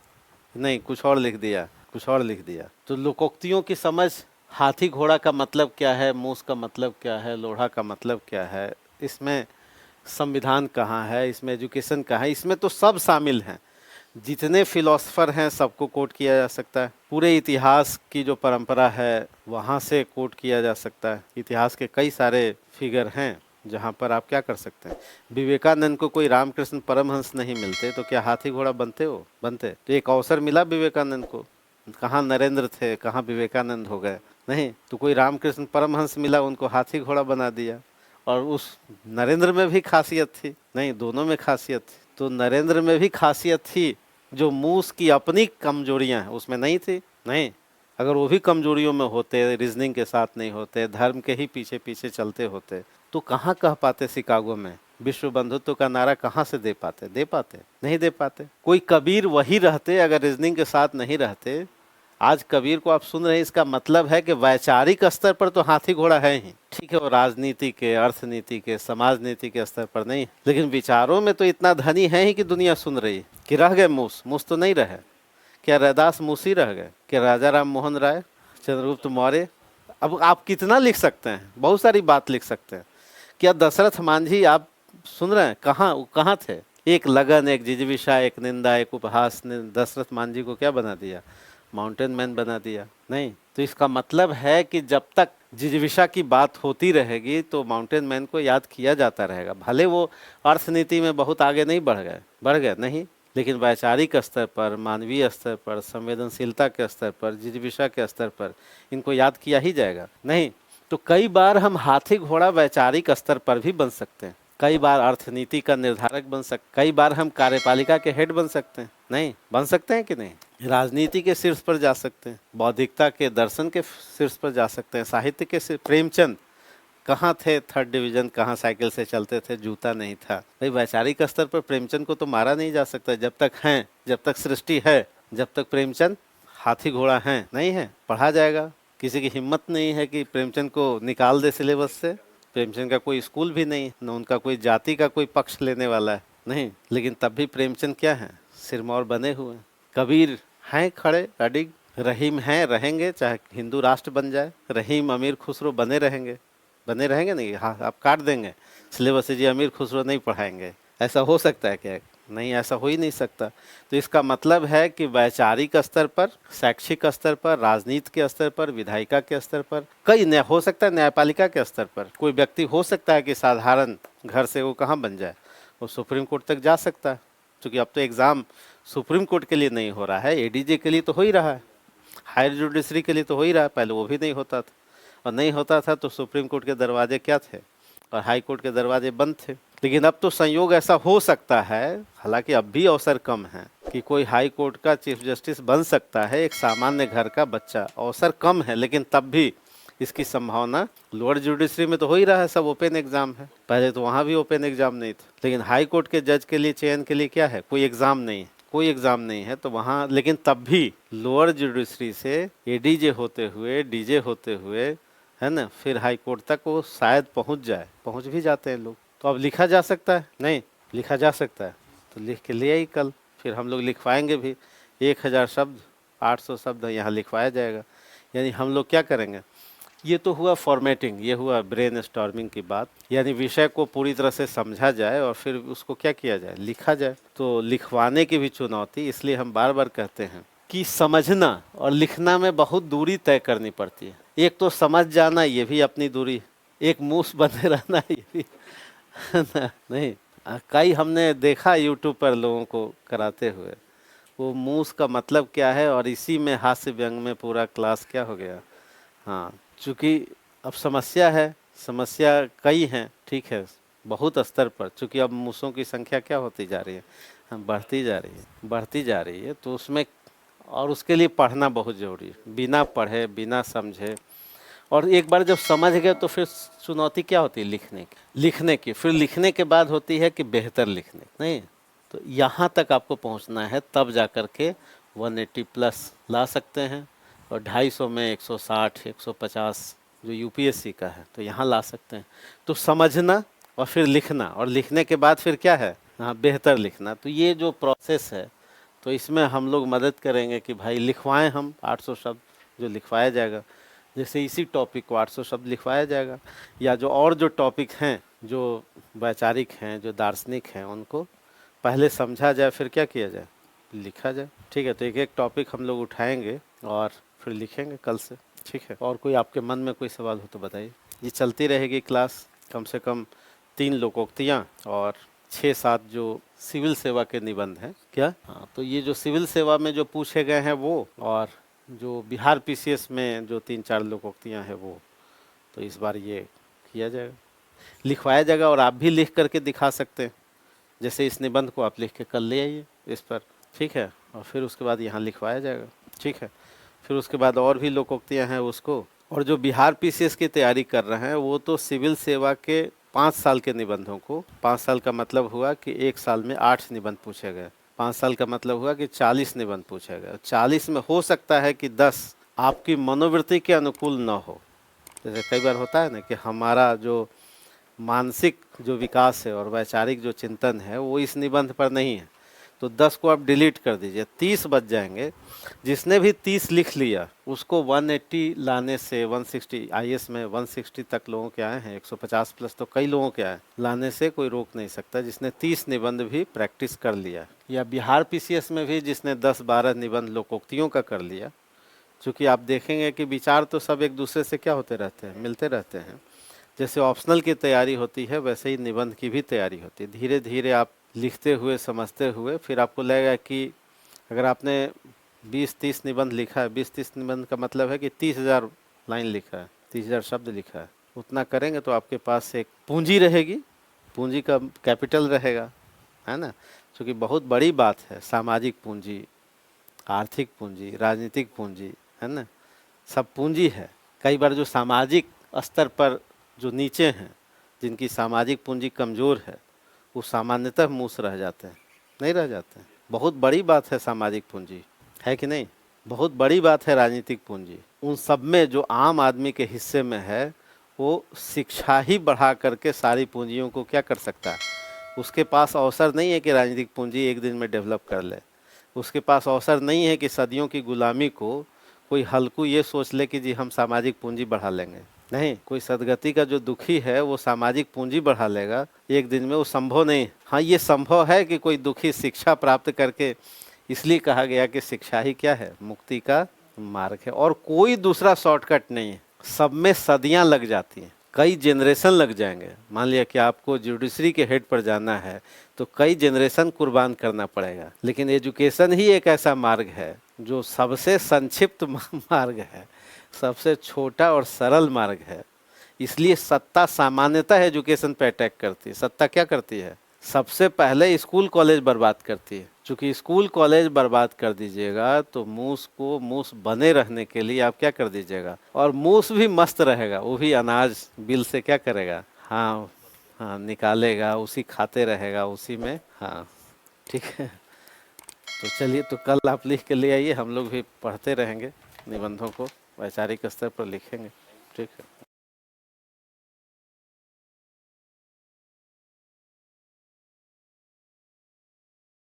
नहीं, कुछ और लिख दिया, कुछ और लिख दिया। तो लोकोक्तियों की समझ, हाथी घोड़ा का मतलब क्या है, मूस का मतलब क्या है, लोढ़ा का मतलब क्या है, इसमें संविधान कहाँ है, इसमें एजुकेशन कहाँ है, इसमें तो सब शामिल हैं। जितने फिलोसफर हैं सबको कोट किया जा सकता है। पूरे इतिहास की जो परंपरा है वहाँ से कोट किया जा सकता है। इतिहास के कई सारे फिगर हैं जहाँ पर आप क्या कर सकते हैं। विवेकानंद को कोई रामकृष्ण परमहंस नहीं मिलते तो क्या हाथी घोड़ा बनते? हो बनते? तो एक अवसर मिला विवेकानंद को, कहाँ नरेंद्र थे, कहाँ विवेकानंद हो गए? नहीं, तो कोई रामकृष्ण परमहंस मिला, उनको हाथी घोड़ा बना दिया। और उस नरेंद्र में भी खासियत थी, नहीं दोनों में खासियत थी। तो नरेंद्र में भी खासियत थी, जो मूस की अपनी कमजोरियां हैं उसमें नहीं थी। नहीं, अगर वो भी कमजोरियों में होते, रीजनिंग के साथ नहीं होते, धर्म के ही पीछे पीछे चलते होते, तो कहाँ कह पाते शिकागो में विश्व बंधुत्व का नारा, कहाँ से दे पाते? दे पाते? नहीं दे पाते। कोई कबीर वही रहते अगर रीजनिंग के साथ नहीं रहते। आज कबीर को आप सुन रहे हैं, इसका मतलब है कि वैचारिक स्तर पर तो हाथी घोड़ा है ही, ठीक है, वो राजनीति के, अर्थनीति के, समाज नीति के स्तर पर नहीं, लेकिन विचारों में तो इतना धनी है ही कि दुनिया सुन रही है। कि रह गए मूस? मूस तो नहीं रहे। क्या रैदास मूसी रह गए? क्या राजा राम मोहन राय, चंद्रगुप्त मौर्य? अब आप कितना लिख सकते हैं, बहुत सारी बात लिख सकते हैं। क्या दशरथ मांझी आप सुन रहे हैं, कहाँ थे? एक लगन, एक जिजीविषा, एक निंदा, एक उपहास ने दशरथ मांझी को क्या बना दिया? माउंटेन मैन बना दिया। नहीं, तो इसका मतलब है कि जब तक जिजीविषा की बात होती रहेगी तो माउंटेन मैन को याद किया जाता रहेगा। भले वो अर्थनीति में बहुत आगे नहीं बढ़ गए नहीं, लेकिन वैचारिक स्तर पर, मानवीय स्तर पर, संवेदनशीलता के स्तर पर, जिजीविषा के स्तर पर इनको याद किया ही जाएगा। नहीं, तो कई बार हम हाथी घोड़ा वैचारिक स्तर पर भी बन सकते हैं, कई बार अर्थनीति का निर्धारक बन सकते, कई बार हम कार्यपालिका के हेड बन सकते हैं। नहीं, बन सकते हैं कि नहीं? राजनीति के शीर्ष पर जा सकते हैं, बौद्धिकता के, दर्शन के शीर्ष पर जा सकते हैं, साहित्य के शीर्ष। प्रेमचंद कहाँ थे? थर्ड डिवीजन, कहाँ साइकिल से चलते थे, जूता नहीं था। भाई वैचारिक स्तर पर प्रेमचंद को तो मारा नहीं जा सकता। जब तक हैं, जब तक सृष्टि है, जब तक प्रेमचंद हाथी घोड़ा हैं, नहीं है, पढ़ा जाएगा। किसी की हिम्मत नहीं है कि प्रेमचंद को निकाल दे सिलेबस से। प्रेमचंद का कोई स्कूल भी नहीं, न उनका कोई जाति का कोई पक्ष लेने वाला है, नहीं, लेकिन तब भी प्रेमचंद क्या है? सिरमौर बने हुए। कबीर हैं खड़े अडिग, रहीम हैं, रहेंगे, चाहे हिंदू राष्ट्र बन जाए, रहीम अमीर खुसरो बने रहेंगे नहीं। हाँ, आप काट देंगे सिलेबस से जी अमीर खुसरो नहीं पढ़ाएंगे, ऐसा हो सकता है क्या? नहीं, ऐसा हो ही नहीं सकता। तो इसका मतलब है कि वैचारिक स्तर पर, शैक्षिक स्तर पर, राजनीति के स्तर पर, विधायिका के स्तर पर, कई हो सकता है न्यायपालिका के स्तर पर कोई व्यक्ति हो सकता है कि साधारण घर से वो कहाँ बन जाए, वो सुप्रीम कोर्ट तक जा सकता है। क्योंकि अब तो एग्ज़ाम सुप्रीम कोर्ट के लिए नहीं हो रहा है, एडीजे के लिए तो हो ही रहा है, हायर जुडिशरी के लिए तो हो ही रहा है। पहले वो भी नहीं होता था, और नहीं होता था तो सुप्रीम कोर्ट के दरवाजे क्या थे और हाई कोर्ट के दरवाजे बंद थे। लेकिन अब तो संयोग ऐसा हो सकता है, हालांकि अब भी अवसर कम है, कि कोई हाई कोर्ट का चीफ जस्टिस बन सकता है एक सामान्य घर का बच्चा। अवसर कम है, लेकिन तब भी इसकी संभावना। लोअर जुडिशरी में तो हो ही रहा है, सब ओपन एग्जाम है। पहले तो वहाँ भी ओपन एग्जाम नहीं था, लेकिन हाई कोर्ट के जज के लिए चयन के लिए क्या है? कोई एग्जाम नहीं है, कोई एग्जाम नहीं है, तो वहाँ, लेकिन तब भी लोअर जुडिशरी से एडीजे होते हुए, डीजे होते हुए, है ना, फिर हाई कोर्ट तक वो शायद पहुँच भी जाते हैं लोग। तो अब लिखा जा सकता है? नहीं, लिखा जा सकता है तो लिख के ले आई कल, फिर हम लोग लिखवाएंगे भी। 1000 शब्द, 800 शब्द यहाँ लिखवाया जाएगा। यानी हम लोग क्या करेंगे? ये तो हुआ फॉर्मेटिंग, ये हुआ ब्रेन स्टॉर्मिंग की बात, यानी विषय को पूरी तरह से समझा जाए और फिर उसको क्या किया जाए? लिखा जाए। तो लिखवाने की भी चुनौती, इसलिए हम बार बार कहते हैं कि समझना और लिखना में बहुत दूरी तय करनी पड़ती है। एक तो समझ जाना, ये भी अपनी दूरी, एक मूस बने रहना, ये भी नहीं। कई हमने देखा यूट्यूब पर लोगों को कराते हुए, वो मूस का मतलब क्या है, और इसी में हास्य व्यंग में पूरा क्लास क्या हो गया। हाँ, चूँकि अब समस्या है, समस्या कई हैं, ठीक है, बहुत स्तर पर, चूँकि अब मूसों की संख्या क्या होती जा रही है? हाँ, बढ़ती जा रही है। तो उसमें, और उसके लिए पढ़ना बहुत ज़रूरी है। बिना पढ़े, बिना समझे, और एक बार जब समझ गए तो फिर चुनौती क्या होती है? लिखने की। फिर लिखने के बाद होती है कि बेहतर लिखने, नहीं, तो यहाँ तक आपको पहुँचना है, तब जा कर के 180 प्लस ला सकते हैं, और 250 में 160, 150 जो यूपीएससी का है, तो यहाँ ला सकते हैं। तो समझना और फिर लिखना, और लिखने के बाद फिर क्या है? हाँ, बेहतर लिखना। तो ये जो प्रोसेस है, तो इसमें हम लोग मदद करेंगे कि भाई लिखवाएं हम 800 शब्द जो लिखवाया जाएगा। जैसे इसी टॉपिक को 800 शब्द लिखवाया जाएगा, या जो और जो टॉपिक हैं जो वैचारिक हैं जो दार्शनिक हैं उनको पहले समझा जाए, फिर क्या किया जाए, लिखा जाए। ठीक है, तो एक एक टॉपिक हम लोग उठाएंगे और फिर लिखेंगे कल से। ठीक है, और कोई आपके मन में कोई सवाल हो तो बताइए। ये चलती रहेगी क्लास, कम से कम 3 लोकोक्तियाँ और 6-7 जो सिविल सेवा के निबंध हैं। क्या? हाँ, तो ये जो सिविल सेवा में जो पूछे गए हैं वो, और जो बिहार पीसीएस में जो 3-4 लोकोक्तियाँ हैं वो, तो इस बार ये किया जाएगा, लिखवाया जाएगा। और आप भी लिख करके दिखा सकते हैं, जैसे इस निबंध को आप लिख के कल ले आइए इस पर। ठीक है, और फिर उसके बाद यहाँ लिखवाया जाएगा। ठीक है, फिर उसके बाद और भी लोकोक्तियाँ हैं उसको। और जो बिहार पीसीएस की तैयारी कर रहे हैं वो तो सिविल सेवा के 5 साल के निबंधों को, 5 साल का मतलब हुआ कि 1 साल में 8 निबंध पूछे गए, 5 साल का मतलब हुआ कि 40 निबंध पूछे गए। 40 में हो सकता है कि 10 आपकी मनोवृत्ति के अनुकूल न हो। जैसे कई बार होता है ना कि हमारा जो मानसिक जो विकास है और वैचारिक जो चिंतन है वो इस निबंध पर नहीं है, तो 10 को आप डिलीट कर दीजिए, 30 बच जाएंगे। जिसने भी 30 लिख लिया उसको 180 लाने से 160, आईएएस में 160 तक लोगों के आए हैं, 150 प्लस तो कई लोगों के आए, लाने से कोई रोक नहीं सकता जिसने 30 निबंध भी प्रैक्टिस कर लिया। या बिहार पीसीएस में भी जिसने 10-12 निबंध लोकोक्तियों का कर लिया। चूँकि आप देखेंगे कि विचार तो सब एक दूसरे से क्या होते रहते हैं, मिलते रहते हैं। जैसे ऑप्शनल की तैयारी होती है वैसे ही निबंध की भी तैयारी होती है। धीरे धीरे आप लिखते हुए समझते हुए फिर आपको लगेगा कि अगर आपने 20-30 निबंध लिखा है, 20-30 निबंध का मतलब है कि 30,000 लाइन लिखा है, 30,000 शब्द लिखा है, उतना करेंगे तो आपके पास एक पूंजी रहेगी, पूंजी का कैपिटल रहेगा, है ना। क्योंकि बहुत बड़ी बात है, सामाजिक पूंजी, आर्थिक पूंजी, राजनीतिक पूंजी, है ना, सब पूंजी है। कई बार जो सामाजिक स्तर पर जो नीचे हैं, जिनकी सामाजिक पूंजी कमज़ोर है, वो सामान्यतः मूस रह जाते हैं, नहीं रह जाते हैं। बहुत बड़ी बात है सामाजिक पूंजी, है कि नहीं। बहुत बड़ी बात है राजनीतिक पूंजी। उन सब में जो आम आदमी के हिस्से में है वो शिक्षा ही बढ़ा करके सारी पूंजियों को क्या कर सकता है। उसके पास अवसर नहीं है कि राजनीतिक पूंजी एक दिन में डेवलप कर ले। उसके पास अवसर नहीं है कि सदियों की गुलामी को कोई हल्कू ये सोच ले कि जी हम सामाजिक पूंजी बढ़ा लेंगे। नहीं, कोई सदगति का जो दुखी है वो सामाजिक पूंजी बढ़ा लेगा एक दिन में, वो संभव नहीं। हाँ, ये संभव है कि कोई दुखी शिक्षा प्राप्त करके, इसलिए कहा गया कि शिक्षा ही क्या है, मुक्ति का मार्ग है, और कोई दूसरा शॉर्टकट नहीं है। सब में सदियां लग जाती हैं, कई जनरेशन लग जाएंगे। मान लिया कि आपको जुडिशरी के हेड पर जाना है तो कई जनरेशन कुर्बान करना पड़ेगा, लेकिन एजुकेशन ही एक ऐसा मार्ग है जो सबसे संक्षिप्त मार्ग है, सबसे छोटा और सरल मार्ग है। इसलिए सत्ता सामान्यतः एजुकेशन पे अटैक करती है। सत्ता क्या करती है, सबसे पहले स्कूल कॉलेज बर्बाद करती है। चूँकि स्कूल कॉलेज बर्बाद कर दीजिएगा तो मूस को मूस बने रहने के लिए आप क्या कर दीजिएगा, और मूस भी मस्त रहेगा, वो भी अनाज बिल से क्या करेगा, हाँ हाँ निकालेगा, उसी खाते रहेगा उसी में। हाँ ठीक है, तो चलिए, तो कल आप लिख के ले आइए, हम लोग भी पढ़ते रहेंगे निबंधों को, वैचारिक स्तर पर लिखेंगे। ठीक है।